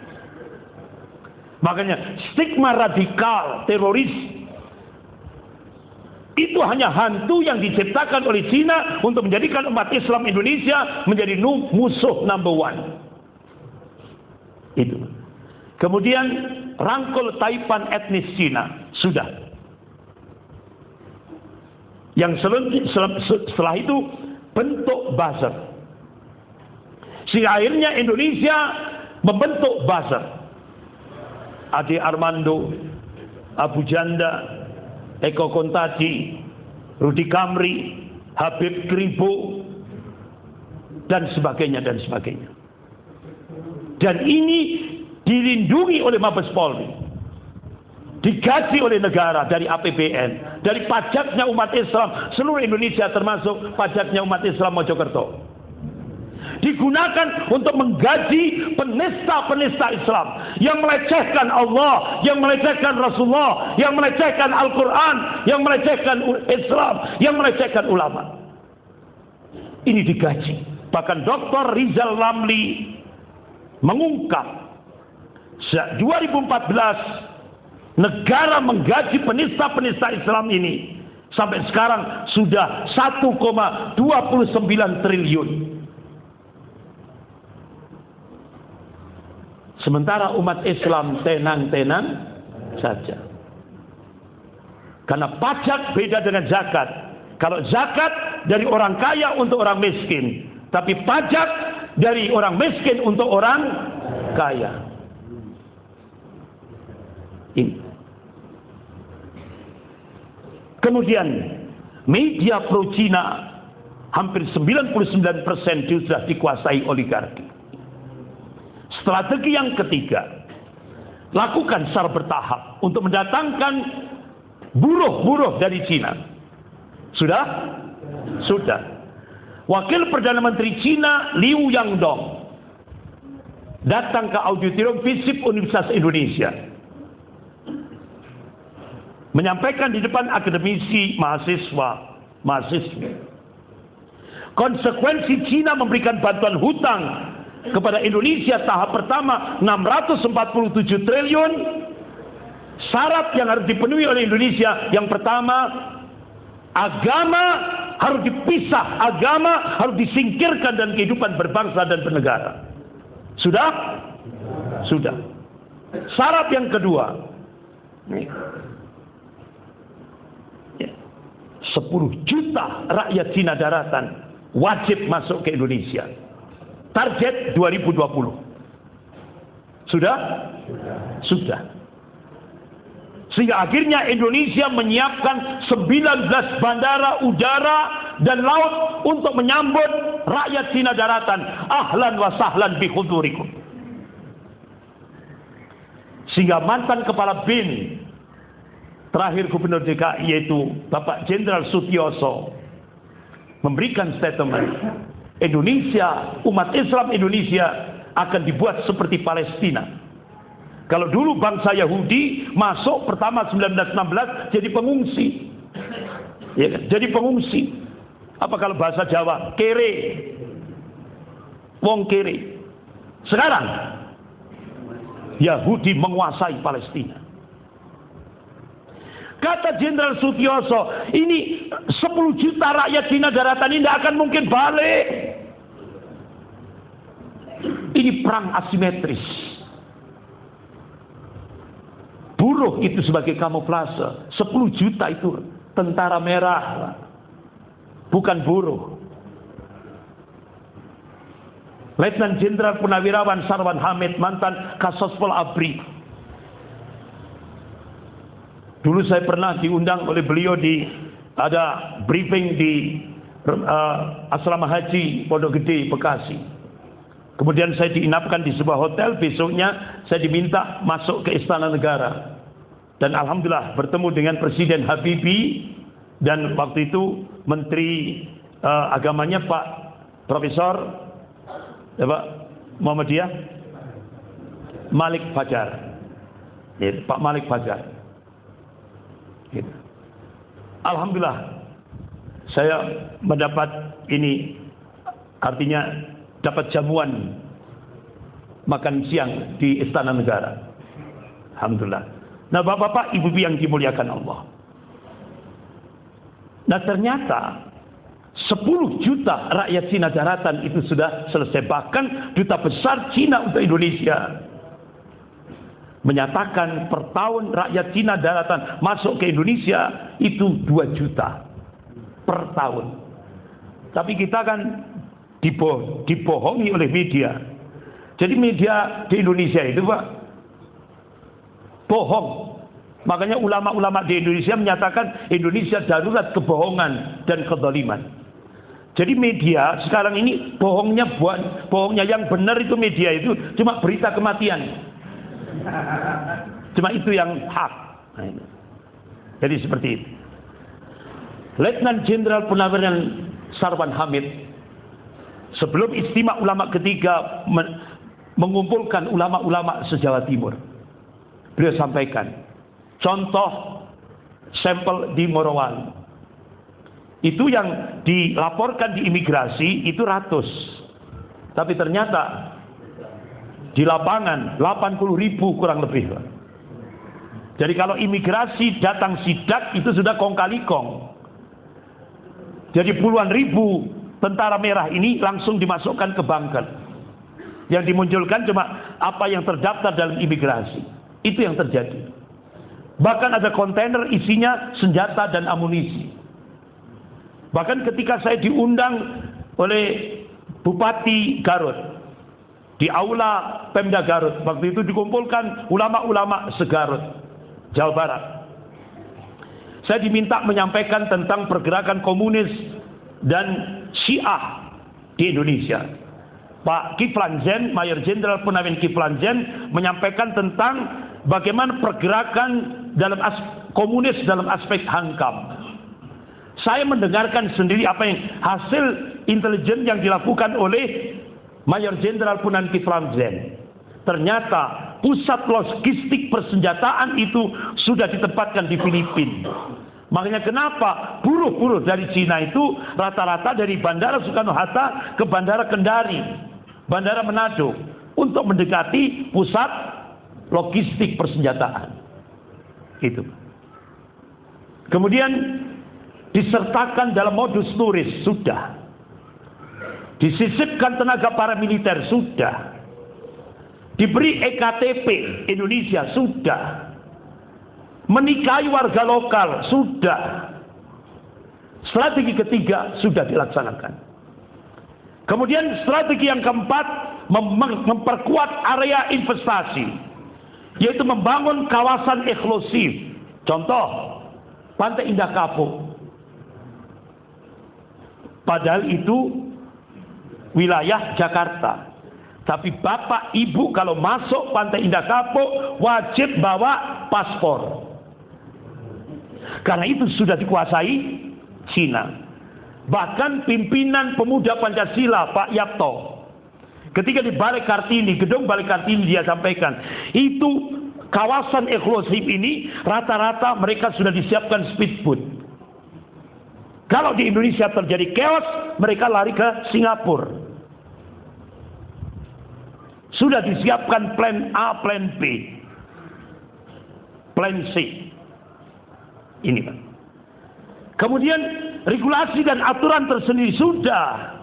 Makanya stigma radikal, teroris itu hanya hantu yang diciptakan oleh Cina untuk menjadikan umat Islam Indonesia menjadi musuh number one. Itu. Kemudian rangkul Taipan etnis Cina sudah. Yang setelah itu bentuk buzzer. Sehingga akhirnya Indonesia membentuk buzzer. Ade Armando, Abu Janda, Eko Kontadi, Rudi Kamri, Habib Kribo, dan sebagainya dan sebagainya. Dan ini dilindungi oleh Mabes Polri, digaji oleh negara dari APBN, dari pajaknya umat Islam seluruh Indonesia termasuk pajaknya umat Islam Mojokerto. Digunakan untuk menggaji penista-penista Islam yang melecehkan Allah, yang melecehkan Rasulullah, yang melecehkan Al-Quran, yang melecehkan Islam, yang melecehkan ulama. Ini digaji. Bahkan Dr. Rizal Ramli mengungkap sejak 2014 negara menggaji penista-penista Islam ini sampai sekarang sudah 1,29 triliun. Sementara umat Islam tenang-tenang saja. Karena pajak beda dengan zakat. Kalau zakat dari orang kaya untuk orang miskin, tapi pajak dari orang miskin untuk orang kaya. Ini. Kemudian media pro Cina hampir 99% sudah dikuasai oligarki. Strategi yang ketiga, lakukan secara bertahap untuk mendatangkan buruh-buruh dari Cina. Sudah? Sudah. Wakil Perdana Menteri Cina Liu Yangdong datang ke auditorium FISIP Universitas Indonesia, menyampaikan di depan akademisi, mahasiswi, konsekuensi Cina memberikan bantuan hutang kepada Indonesia tahap pertama 647 triliun. Syarat yang harus dipenuhi oleh Indonesia, yang pertama, agama harus dipisah, agama harus disingkirkan dan kehidupan berbangsa dan bernegara. Sudah? Sudah. Syarat yang kedua, 10 juta rakyat Cina daratan wajib masuk ke Indonesia. Target 2020. Sudah? Sudah. Sehingga akhirnya Indonesia menyiapkan 19 bandara udara dan laut untuk menyambut rakyat Cina daratan. Ahlan wa sahlan bi hudurikum. Sehingga mantan kepala BIN terakhir Gubernur DKI yaitu Bapak Jenderal Sutioso memberikan statement, Indonesia, umat Islam Indonesia akan dibuat seperti Palestina. Kalau dulu bangsa Yahudi masuk pertama 1916 jadi pengungsi. Ya kan? Jadi pengungsi. Apa kalau bahasa Jawa? Kere. wong kiri. Sekarang Yahudi menguasai Palestina. Kata Jenderal Sutioso, ini 10 juta rakyat Cina daratan ini tidak akan mungkin balik. Ini perang asimetris. Buruh itu sebagai kamuflase. 10 juta itu tentara merah, bukan buruh. Letnan Jenderal Purnawirawan Sarwan Hamid, mantan Kasospol ABRI. Dulu saya pernah diundang oleh beliau ada briefing di Asrama Haji Pondok Gede, Bekasi. Kemudian saya diinapkan di sebuah hotel, besoknya saya diminta masuk ke Istana Negara. Dan alhamdulillah bertemu dengan Presiden Habibie dan waktu itu Menteri Agamanya Pak Profesor Muhammadiyah Malik Fajar. Pak Malik Fajar. Alhamdulillah saya mendapat ini, artinya dapat jamuan makan siang di Istana Negara. Alhamdulillah. Nah, bapak-bapak, ibu-ibu yang dimuliakan Allah. Nah, ternyata 10 juta rakyat Cina daratan itu sudah selesai. Bahkan Duta Besar Cina untuk Indonesia menyatakan per tahun rakyat Cina daratan masuk ke Indonesia itu 2 juta per tahun. Tapi kita kan dibohongi oleh media. Jadi media di Indonesia itu, Pak, bohong. Makanya ulama-ulama di Indonesia menyatakan Indonesia darurat kebohongan dan kezaliman. Jadi media sekarang ini bohongnya yang benar itu media itu cuma berita kematian. Cuma itu yang hak. Jadi seperti itu. Letnan Jenderal Purnawirawan Sarwan Hamid sebelum istimewa ulama ketiga mengumpulkan ulama-ulama se-Jawa Timur, beliau sampaikan contoh sampel di Morowali. Itu yang dilaporkan di imigrasi itu 100. Tapi ternyata di lapangan 80.000 kurang lebih. Jadi kalau imigrasi datang sidak itu sudah kong kali kong. Jadi puluhan ribu tentara merah ini langsung dimasukkan ke bunker. Yang dimunculkan cuma apa yang terdaftar dalam imigrasi. Itu yang terjadi. Bahkan ada kontainer isinya senjata dan amunisi. Bahkan ketika saya diundang oleh Bupati Garut di aula Pemda Garut, waktu itu dikumpulkan ulama-ulama se-Garut, Jawa Barat. Saya diminta menyampaikan tentang pergerakan komunis dan Syiah di Indonesia. Pak Kiflan Zen, Mayor Jenderal Purnawirawan Kiflan Zen menyampaikan tentang bagaimana pergerakan dalam komunis dalam aspek hankam. Saya mendengarkan sendiri apa yang hasil intelijen yang dilakukan oleh Mayor Jenderal Purnawirawan Kiflan Zen. Ternyata pusat logistik persenjataan itu sudah ditempatkan di Filipina. Makanya kenapa buruh-buruh dari Cina itu rata-rata dari Bandara Soekarno-Hatta ke Bandara Kendari, Bandara Manado, untuk mendekati pusat logistik persenjataan. Itu. Kemudian disertakan dalam modus turis, sudah. Disisipkan tenaga paramiliter, sudah. Diberi EKTP Indonesia, sudah. Menikahi warga lokal, sudah. Strategi ketiga sudah dilaksanakan. Kemudian strategi yang keempat, memperkuat area investasi, yaitu membangun kawasan eksklusif. Contoh, Pantai Indah Kapuk. Padahal itu wilayah Jakarta. Tapi bapak ibu kalau masuk Pantai Indah Kapuk wajib bawa paspor. Karena itu sudah dikuasai Cina. Bahkan pimpinan pemuda Pancasila Pak Yapto, ketika di Balai Kartini, gedung Balai Kartini, dia sampaikan, itu kawasan eksklusif ini rata-rata mereka sudah disiapkan speedboat. Kalau di Indonesia terjadi chaos, mereka lari ke Singapura. Sudah disiapkan plan A, plan B, plan C. Ini Pak. Kemudian regulasi dan aturan tersendiri sudah.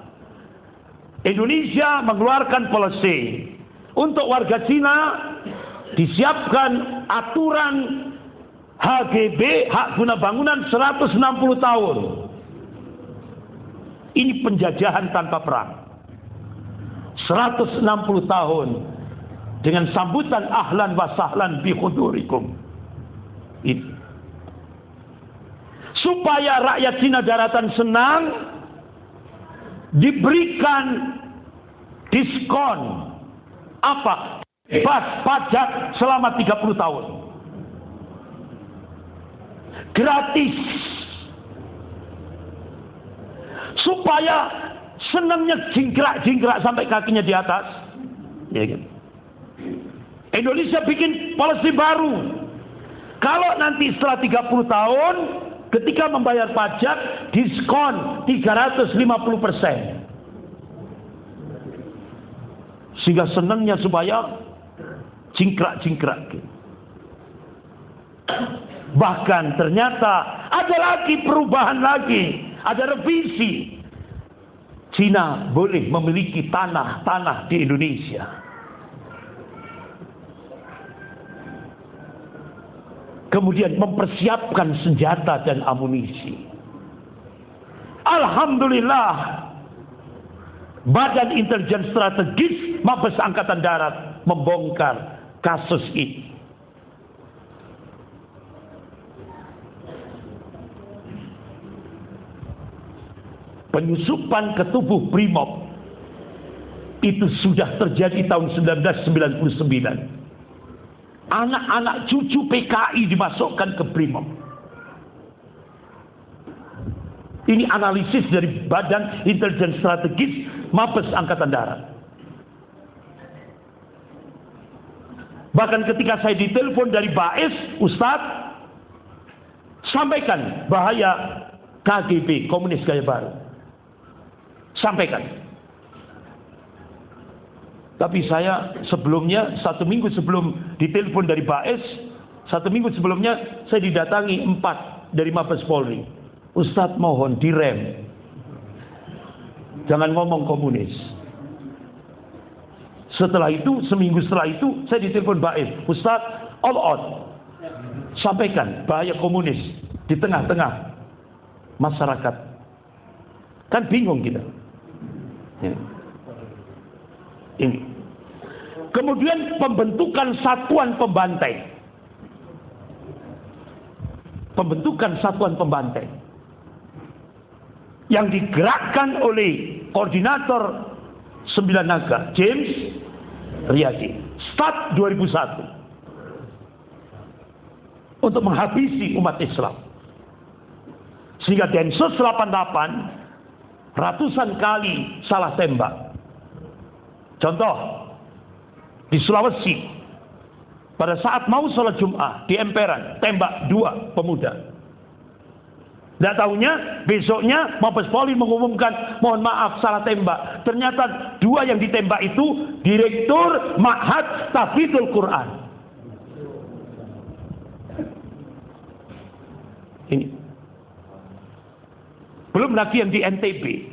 Indonesia mengeluarkan policy untuk warga Cina, disiapkan aturan HGB, hak guna bangunan 160 tahun. Ini penjajahan tanpa perang. 160 tahun dengan sambutan ahlan wa sahlan bi hudurikum. Ini supaya rakyat Cina daratan senang, diberikan diskon apa? Bebas pajak selama 30 tahun. Gratis. Supaya senangnya jingkrak-jingkrak sampai kakinya di atas. Ya kan? Indonesia bikin policy baru. Kalau nanti setelah 30 tahun ketika membayar pajak diskon 350%. Sehingga senangnya supaya jingkrak-jingkrak. Bahkan ternyata ada lagi perubahan lagi, ada revisi. Cina boleh memiliki tanah-tanah di Indonesia. Kemudian mempersiapkan senjata dan amunisi. Alhamdulillah, Badan Intelijen Strategis Mabes Angkatan Darat membongkar kasus ini. Penyusupan ke tubuh Brimob itu sudah terjadi tahun 1999. Anak-anak cucu PKI dimasukkan ke Brimob. Ini analisis dari Badan Intelijen Strategis Mabes Angkatan Darat. Bahkan ketika saya ditelepon dari Bais, Ustadz, sampaikan bahaya KGB, Komunis Gaya Baru. Sampaikan. Tapi saya sebelumnya, 1 minggu sebelum ditelepon dari Bais, 1 minggu sebelumnya saya didatangi 4 dari Mabes Polri. Ustadz mohon direm. Jangan ngomong komunis. Setelah itu, seminggu setelah itu, saya ditelepon Bais. Ustadz, all out. Sampaikan bahaya komunis di tengah-tengah masyarakat. Kan bingung kita. Ya. Ini. Kemudian pembentukan satuan pembantai. Pembentukan satuan pembantai. Yang digerakkan oleh koordinator 9 Naga, James Riyadi. Start 2001. Untuk menghabisi umat Islam. Sehingga Densus 88 ratusan kali salah tembak. Contoh, di Sulawesi, pada saat mau sholat Jum'ah di emperan, tembak 2 pemuda. Tidak tahunya, besoknya Mabes Polri mengumumkan, mohon maaf salah tembak. Ternyata 2 yang ditembak itu Direktur Ma'had Tahfidzul Quran. Ini. Belum lagi yang di NTB.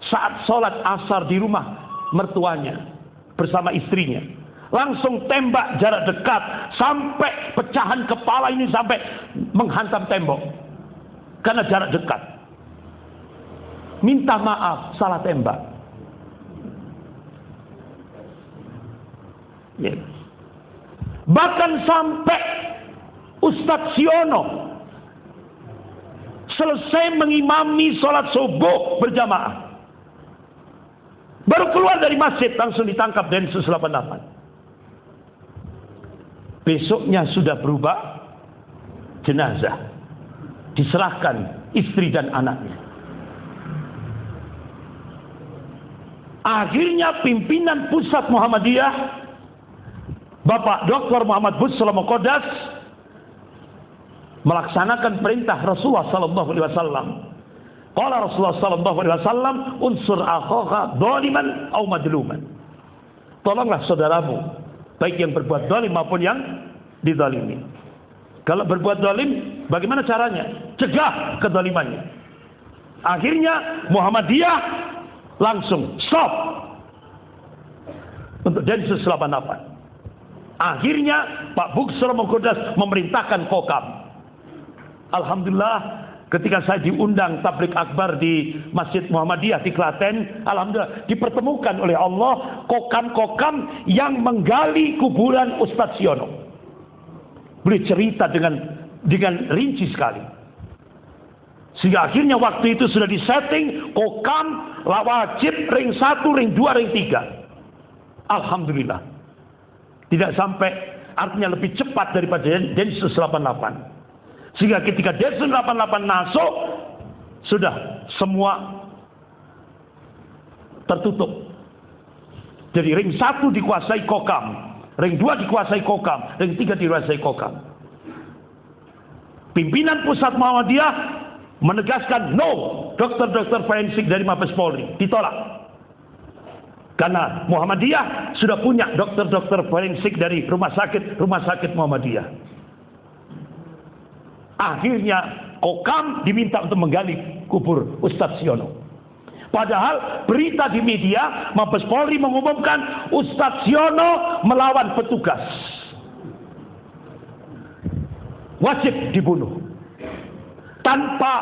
Saat sholat asar di rumah mertuanya bersama istrinya, langsung tembak jarak dekat sampai pecahan kepala ini sampai menghantam tembok karena jarak dekat. Minta maaf salah tembak. Ya. Bahkan sampai Ustadz Siono selesai mengimami sholat subuh berjamaah, baru keluar dari masjid langsung ditangkap Densus 88. Besoknya sudah berubah jenazah, diserahkan istri dan anaknya. Akhirnya pimpinan pusat Muhammadiyah Bapak Dr. Muhammad Buslomo Kodas melaksanakan perintah Rasulullah sallallahu alaihi wasallam. Qala Rasulullah sallallahu alaihi wasallam, unsur akhaka dhaliman aw madluman. tolonglah saudaramu, baik yang berbuat zalim maupun yang dizalimi. Kalau berbuat zalim, bagaimana caranya? Cegah kezalimannya. Akhirnya Muhammadiyah langsung stop untuk Densus 88. Akhirnya Pak Buksro Mengkudas memerintahkan Kokam. Alhamdulillah, ketika saya diundang tablik akbar di Masjid Muhammadiyah di Klaten, alhamdulillah dipertemukan oleh Allah kokam-kokam yang menggali kuburan Ustadz Siono. Beliau cerita dengan rinci sekali. Sehingga akhirnya waktu itu sudah disetting kokam wajib ring 1, ring 2, ring 3. Alhamdulillah. Tidak sampai, artinya lebih cepat daripada Densus 88. Sehingga ketika Densus 88 masuk, sudah semua tertutup. Jadi ring 1 dikuasai Kokam, ring 2 dikuasai Kokam, ring 3 dikuasai Kokam. Pimpinan pusat Muhammadiyah menegaskan no, dokter-dokter forensik dari Mabes Polri ditolak. Karena Muhammadiyah sudah punya dokter-dokter forensik dari rumah sakit Muhammadiyah. Akhirnya Kokam diminta untuk menggali kubur Ustadz Siono. Padahal berita di media Mabes Polri mengumumkan Ustadz Siono melawan petugas, wajib dibunuh tanpa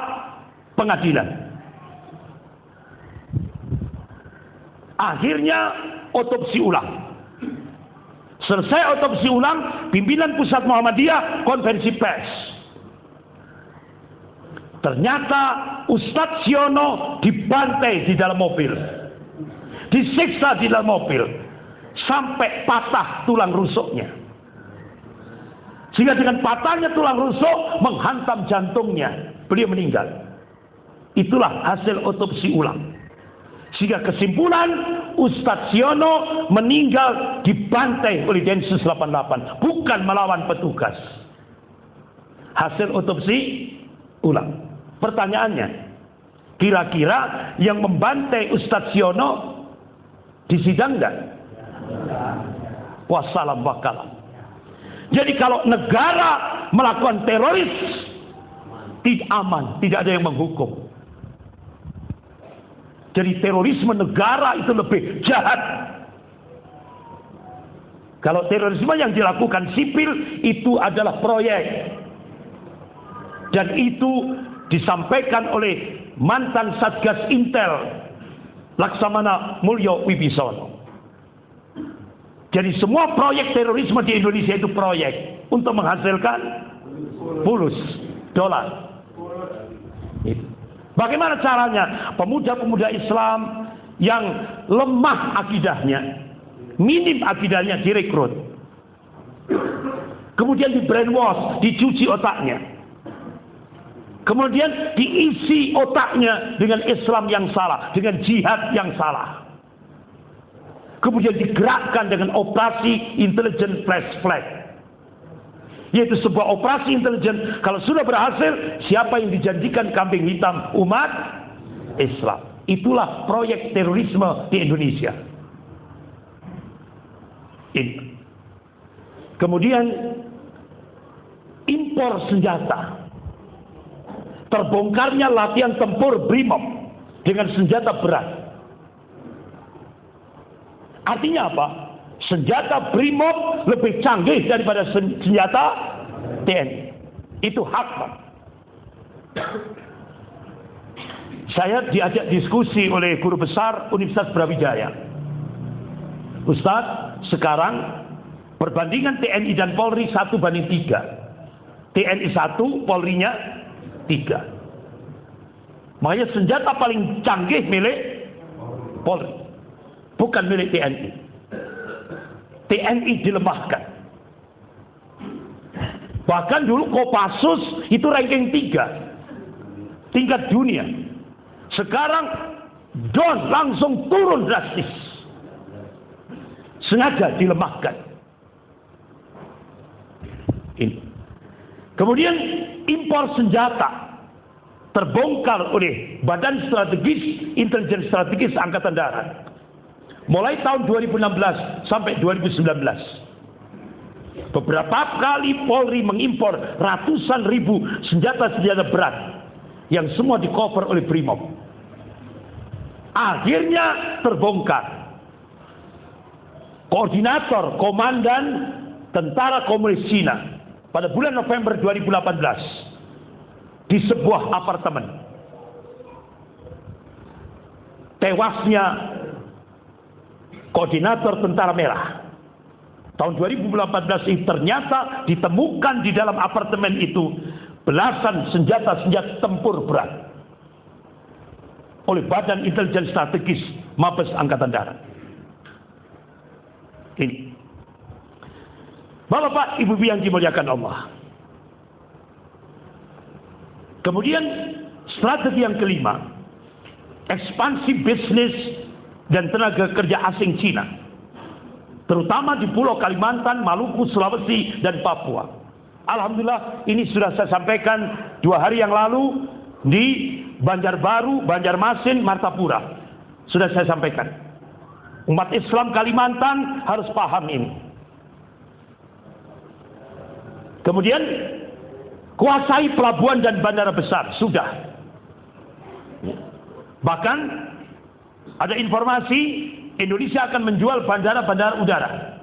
pengadilan. Akhirnya otopsi ulang. Selesai otopsi ulang, pimpinan pusat Muhammadiyah konferensi pers. Ternyata Ustadz Siono dibantai di dalam mobil, disiksa di dalam mobil, sampai patah tulang rusuknya. Sehingga dengan patahnya tulang rusuk menghantam jantungnya, beliau meninggal. Itulah hasil otopsi ulang. Sehingga kesimpulan Ustadz Siono meninggal dibantai oleh Densus 88, bukan melawan petugas. Hasil otopsi ulang. Pertanyaannya, kira-kira yang membantai Ustadz Siono disidang enggak? Wassalam wakalam. Jadi kalau negara melakukan teroris, tidak aman, tidak ada yang menghukum. Jadi terorisme negara itu lebih jahat. Kalau terorisme yang dilakukan sipil itu adalah proyek. Dan itu disampaikan oleh mantan Satgas Intel Laksamana Mulyo Wibisono. Jadi semua proyek terorisme di Indonesia itu proyek untuk menghasilkan fulus dolar. Bagaimana caranya? Pemuda-pemuda Islam yang lemah akidahnya, minim akidahnya direkrut. Kemudian di brainwash, dicuci otaknya. Kemudian diisi otaknya dengan Islam yang salah, dengan jihad yang salah. Kemudian digerakkan dengan operasi intelijen flash flag. Yaitu sebuah operasi intelijen, kalau sudah berhasil, siapa yang dijanjikan kambing hitam umat Islam. Itulah proyek terorisme di Indonesia. Ini. Kemudian impor senjata. Terbongkarnya latihan tempur BRIMOB dengan senjata berat. Artinya apa? Senjata BRIMOB lebih canggih daripada senjata TNI. Itu hak, Pak. Saya diajak diskusi oleh guru besar Universitas Brawijaya. Ustadz, sekarang perbandingan TNI dan Polri 1:3. TNI 1, Polrinya 3. Makanya senjata paling canggih milik Polri, bukan milik TNI. TNI dilemahkan. Bahkan dulu Kopassus itu ranking 3 tingkat dunia. Sekarang down, langsung turun drastis. Sengaja dilemahkan. Ini. Kemudian impor senjata terbongkar oleh Badan Strategis Intelijen Strategis Angkatan Darat. mulai tahun 2016 sampai 2019. Beberapa kali Polri mengimpor ratusan ribu senjata-senjata berat yang semua di-cover oleh Brimob. Akhirnya terbongkar. Koordinator Komandan Tentara Komunis Cina pada bulan November 2018 di sebuah apartemen. Tewasnya koordinator Tentara Merah. Tahun 2018 ini ternyata ditemukan di dalam apartemen itu belasan senjata-senjata tempur berat oleh Badan Intelijen Strategis Mabes Angkatan Darat. Ini. Bapak, Ibu yang dimuliakan Allah. Kemudian strategi yang kelima, ekspansi bisnis dan tenaga kerja asing Cina, terutama di Pulau Kalimantan, Maluku, Sulawesi, dan Papua. Alhamdulillah, ini sudah saya sampaikan 2 hari yang lalu di Banjarbaru, Banjarmasin, Martapura. Sudah saya sampaikan. Umat Islam Kalimantan harus paham ini. Kemudian, kuasai pelabuhan dan bandara besar. Sudah. Bahkan, ada informasi Indonesia akan menjual bandara-bandara udara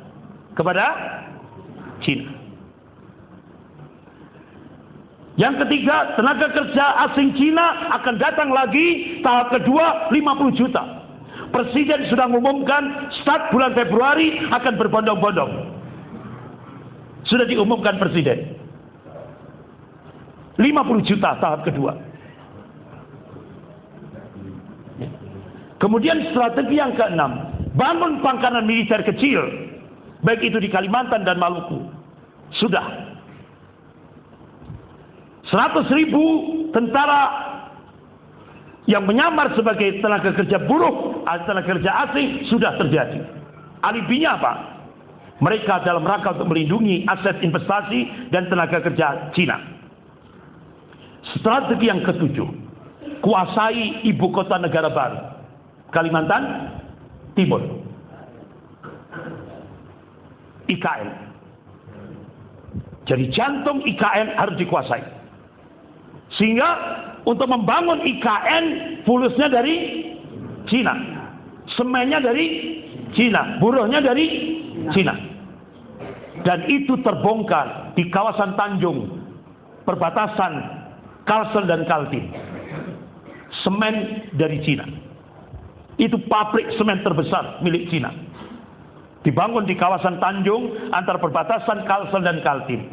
kepada Cina. Yang ketiga, tenaga kerja asing Cina akan datang lagi tahap kedua 50 juta. Presiden sudah mengumumkan start bulan Februari akan berbondong-bondong. Sudah diumumkan Presiden. 50 juta tahap kedua. Kemudian strategi yang keenam, bangun pangkalan militer kecil, baik itu di Kalimantan dan Maluku. Sudah. 100.000 tentara yang menyamar sebagai tenaga kerja buruh, tenaga kerja asing sudah terjadi. Alibinya apa? Mereka dalam rangka untuk melindungi aset investasi dan tenaga kerja Cina. Strategi yang ketujuh, kuasai ibu kota negara baru, Kalimantan Timur, IKN. Jadi jantung IKN harus dikuasai. Sehingga untuk membangun IKN fulusnya dari Cina, semennya dari Cina, buruhnya dari Cina. Dan itu terbongkar di kawasan Tanjung, perbatasan Kalsel dan Kaltim. Semen dari Cina. Itu pabrik semen terbesar milik Cina. Dibangun di kawasan Tanjung antara perbatasan Kalsel dan Kaltim.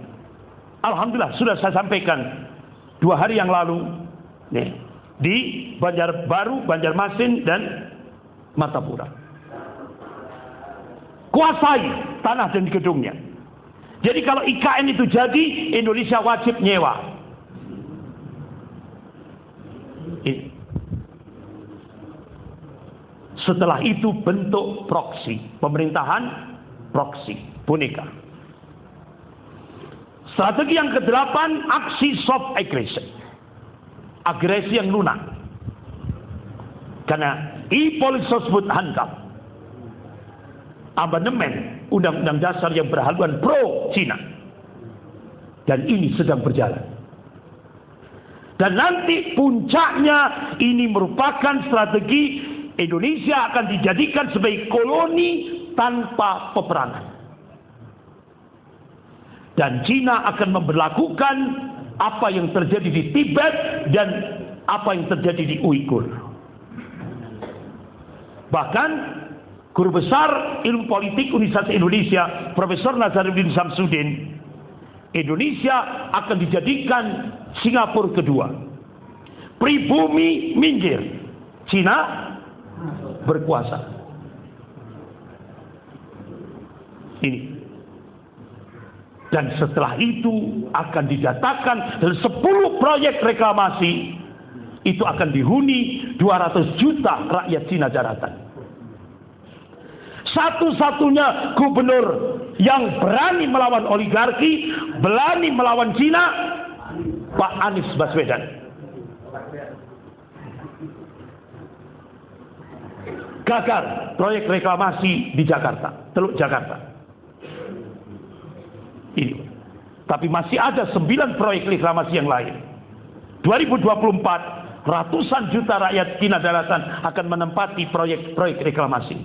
Alhamdulillah sudah saya sampaikan 2 hari yang lalu nih, di Banjarbaru, Banjarmasin, dan Martapura. Kuasai tanah dan gedungnya. Jadi kalau IKN itu jadi, Indonesia wajib nyewa. Setelah itu bentuk proksi, pemerintahan proksi, boneka. Strategi yang ke-8, aksi soft aggression. Agresi yang lunak. Karena I-Poliso sebut hankam. Amandemen Undang-Undang Dasar yang berhaluan pro Cina. Dan ini sedang berjalan. Dan nanti puncaknya ini merupakan strategi Indonesia akan dijadikan sebagai koloni tanpa peperangan. Dan Cina akan memberlakukan apa yang terjadi di Tibet dan apa yang terjadi di Uighur. Bahkan guru besar ilmu politik Universitas Indonesia, Profesor Nazaruddin Samsudin, Indonesia akan dijadikan Singapura kedua. Pribumi minggir, Cina berkuasa. Ini. Dan setelah itu akan didatakan 10 proyek reklamasi itu akan dihuni 200 juta rakyat Cina daratan. Satu-satunya gubernur yang berani melawan oligarki, berani melawan Cina, Pak Anies Baswedan. gagal proyek reklamasi di Jakarta, Teluk Jakarta. Ini. Tapi masih ada 9 proyek reklamasi yang lain. 2024 ratusan juta rakyat Cina daratan akan menempati proyek-proyek reklamasi.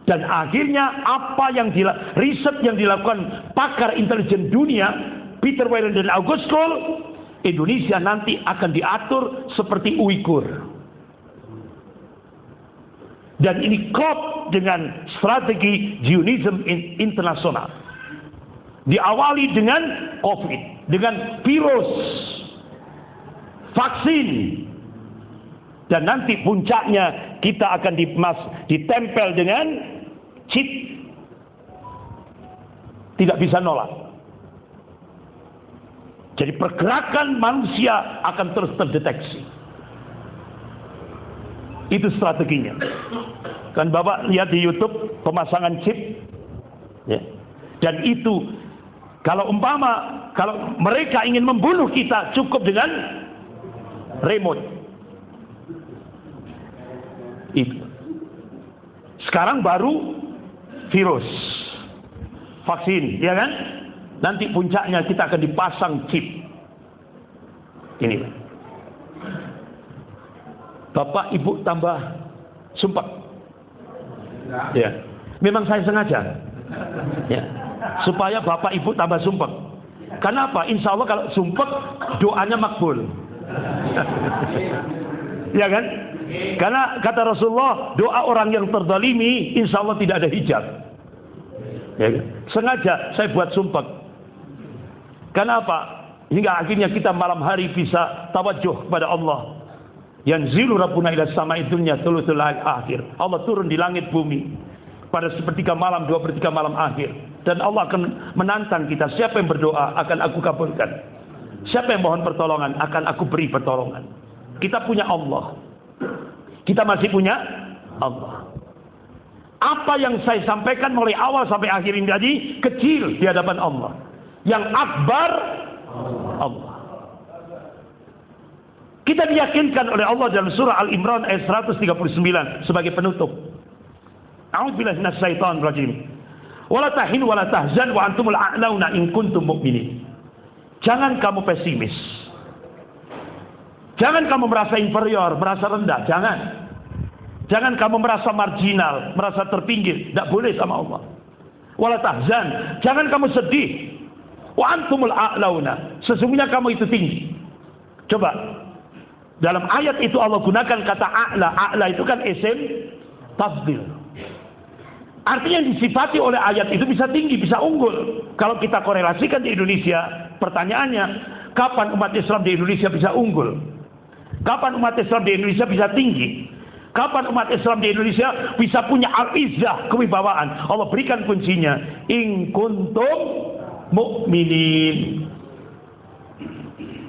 Dan akhirnya apa yang riset yang dilakukan pakar intelijen dunia Peter Weyland dan August Cole, Indonesia nanti akan diatur seperti Uighur. Dan ini klop dengan strategi Zionism internasional. Diawali dengan COVID, dengan virus, vaksin, dan nanti puncaknya kita akan ditempel dengan chip. Tidak bisa nolak. Jadi pergerakan manusia akan terus terdeteksi. Itu strateginya. Kan Bapak lihat di YouTube pemasangan chip. Ya. Dan itu kalau mereka ingin membunuh kita cukup dengan remote. Itu. Sekarang baru virus, vaksin, ya kan? Nanti puncaknya kita akan dipasang chip. Ini. Bapak Ibu tambah sumpah. Ya. Memang saya sengaja. Ya. Supaya Bapak Ibu tambah sumpah. Kenapa? Insya Allah kalau sumpah doanya makbul. Ya kan? Karena kata Rasulullah, doa orang yang terzalimi insya Allah tidak ada hijab. Ya kan? Sengaja saya buat sumpah. Kenapa? Hingga akhirnya kita malam hari bisa tawajuh kepada Allah. Yanzilu Rabbuna ila sama'i dunya thuluthul akhir. Allah turun di langit bumi pada sepertiga malam, 2/3 malam akhir. Dan Allah akan menantang kita. Siapa yang berdoa akan aku kabulkan. Siapa yang mohon pertolongan akan aku beri pertolongan. Kita punya Allah. Kita masih punya Allah. Apa yang saya sampaikan mulai awal sampai akhir ini tadi kecil di hadapan Allah. Yang akbar Allah. Kita diyakinkan oleh Allah dalam surah Al-Imran ayat 139 sebagai penutup. A'udzubillahi minasyaitonir rajim. Wala tahinu wala tahzan wa antumul a'launa in kuntum mu'minin. Jangan kamu pesimis. Jangan kamu merasa inferior, merasa rendah, jangan. Jangan kamu merasa marginal, merasa terpinggir, tidak boleh sama Allah. Wala tahzan, jangan kamu sedih. Wa antumul a'launa, sesungguhnya kamu itu tinggi. Coba dalam ayat itu Allah gunakan kata a'la. A'la itu kan isim tafdhil. Artinya yang disifati oleh ayat itu bisa tinggi, bisa unggul. Kalau kita korelasikan di Indonesia, pertanyaannya, kapan umat Islam di Indonesia bisa unggul? Kapan umat Islam di Indonesia bisa tinggi? Kapan umat Islam di Indonesia bisa punya al-izzah, kewibawaan? Allah berikan kuncinya. In kuntum mu'minin.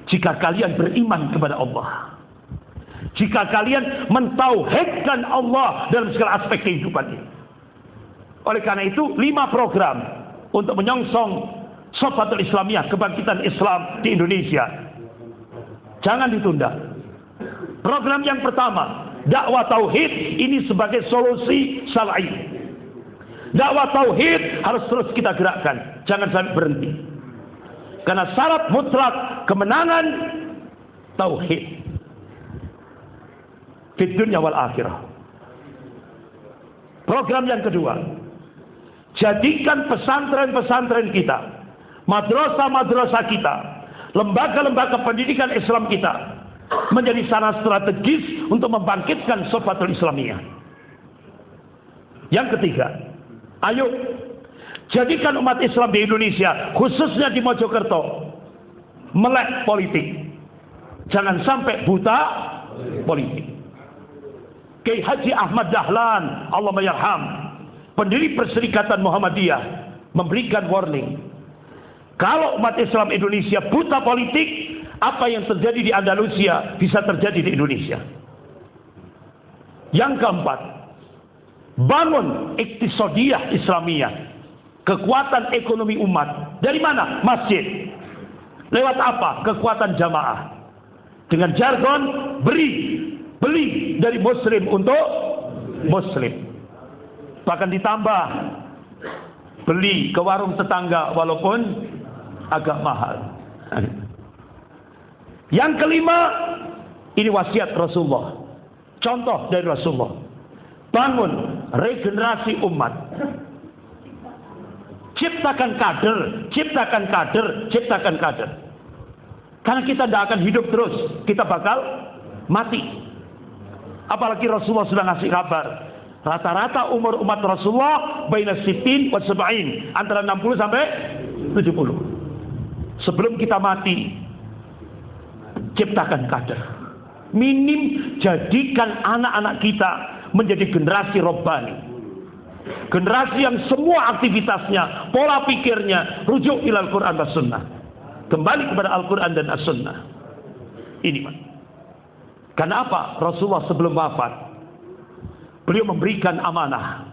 Jika kalian beriman kepada Allah. Jika kalian mentauhidkan Allah dalam segala aspek kehidupan ini. Oleh karena itu 5 program untuk menyongsong Sofatul Islamiyah, kebangkitan Islam di Indonesia. Jangan ditunda. Program yang pertama, dakwah tauhid ini sebagai solusi syar'i. Dakwah tauhid harus terus kita gerakkan, jangan sampai berhenti. Karena syarat mutlak kemenangan tauhid di dunia wal akhirah. Program yang kedua, jadikan pesantren-pesantren kita, madrasah-madrasah kita, lembaga-lembaga pendidikan Islam kita menjadi sarana strategis untuk membangkitkan Sofatul Islamiyah. Yang ketiga, ayo jadikan umat Islam di Indonesia, khususnya di Mojokerto, melek politik. Jangan sampai buta politik. Kiai Haji Ahmad Dahlan, Allah mayarham, pendiri Perserikatan Muhammadiyah, memberikan warning. Kalau umat Islam Indonesia buta politik, apa yang terjadi di Andalusia bisa terjadi di Indonesia. Yang keempat, bangun iktisadiyah Islamiyah, kekuatan ekonomi umat. Dari mana? Masjid. Lewat apa? Kekuatan jamaah. Dengan jargon, beri Beli dari muslim untuk muslim. Bahkan ditambah, beli ke warung tetangga walaupun agak mahal. Yang kelima, ini wasiat Rasulullah. Contoh dari Rasulullah. Bangun regenerasi umat. Ciptakan kader, ciptakan kader, ciptakan kader. Karena kita tidak akan hidup terus, kita bakal mati. Apalagi Rasulullah sudah ngasih kabar. Rata-rata umur umat Rasulullah baina sittin wa sab'in, antara 60 sampai 70. Sebelum kita mati, ciptakan kader. Minim jadikan anak-anak kita menjadi generasi robbani. Generasi yang semua aktivitasnya, pola pikirnya rujuk ilal Quran dan Sunnah. Kembali kepada Al-Quran dan As-Sunnah. Ini Pak. Karena apa? Rasulullah sebelum wafat, beliau memberikan amanah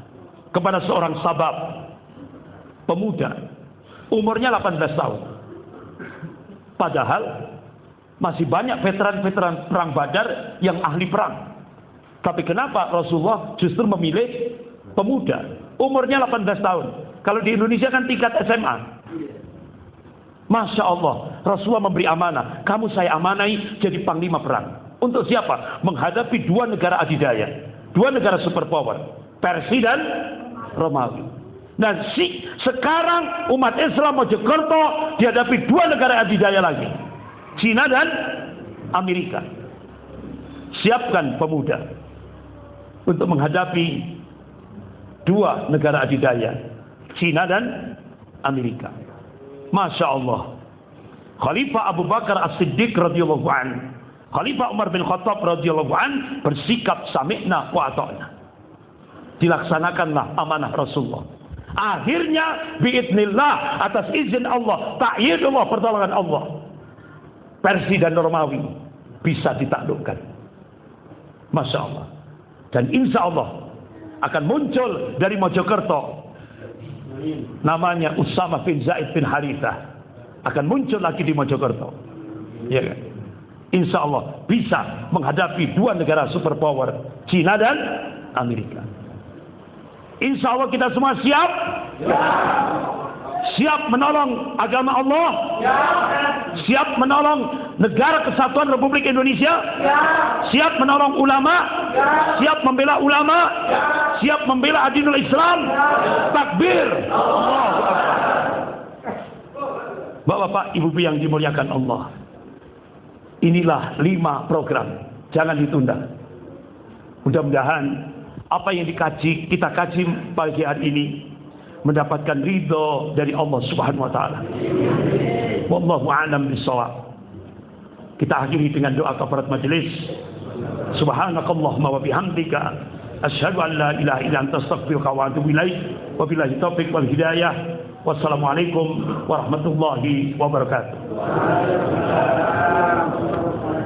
kepada seorang sahabat pemuda, umurnya 18 tahun. Padahal masih banyak veteran-veteran perang Badar yang ahli perang. Tapi kenapa Rasulullah justru memilih pemuda, umurnya 18 tahun? Kalau di Indonesia kan tingkat SMA. Masya Allah, Rasulullah memberi amanah. Kamu saya amanai jadi panglima perang. Untuk siapa? Menghadapi dua negara adidaya, dua negara superpower, Persia dan Romawi. Nah, sekarang umat Islam Mojokerto dihadapi dua negara adidaya lagi, Cina dan Amerika. Siapkan pemuda untuk menghadapi dua negara adidaya, Cina dan Amerika. Masya Allah. Khalifah Abu Bakar As-Siddiq radhiyallahu an, Khalifah Umar bin Khattab radhiyallahu an bersikap sami'na wa ata'na. Dilaksanakanlah amanah Rasulullah. Akhirnya biidznillah, atas izin Allah, ta'yidullah, pertolongan Allah, Persia dan Romawi bisa ditaklukkan. Masya Allah. Dan insya Allah akan muncul dari Mojokerto, namanya Usama bin Zaid bin Harithah, akan muncul lagi di Mojokerto. Ya kan? Insya Allah bisa menghadapi dua negara superpower, Cina dan Amerika. Insya Allah kita semua siap? Ya. Siap menolong agama Allah? Ya. Siap menolong negara kesatuan Republik Indonesia? Ya. Siap menolong ulama? Ya. Siap membela ulama? Ya. Siap membela adinul Islam? Ya. Takbir! Allahu Akbar. Bapak-bapak, ibu-ibu yang dimuliakan Allah, inilah 5 program. Jangan ditunda. Mudah-mudahan apa yang kita kaji pagi hari ini mendapatkan ridho dari Allah Subhanahu wa taala. Wallahu a'lam bishawab. Kita akhiri dengan doa kafarat majelis. Subhanakallahumma wa bihamdika asyhadu an la ilaha illa anta astaghfiruka wa atubu ilaik. Wabillahi taufiq wal hidayah. Wassalamualaikum warahmatullahi wabarakatuh.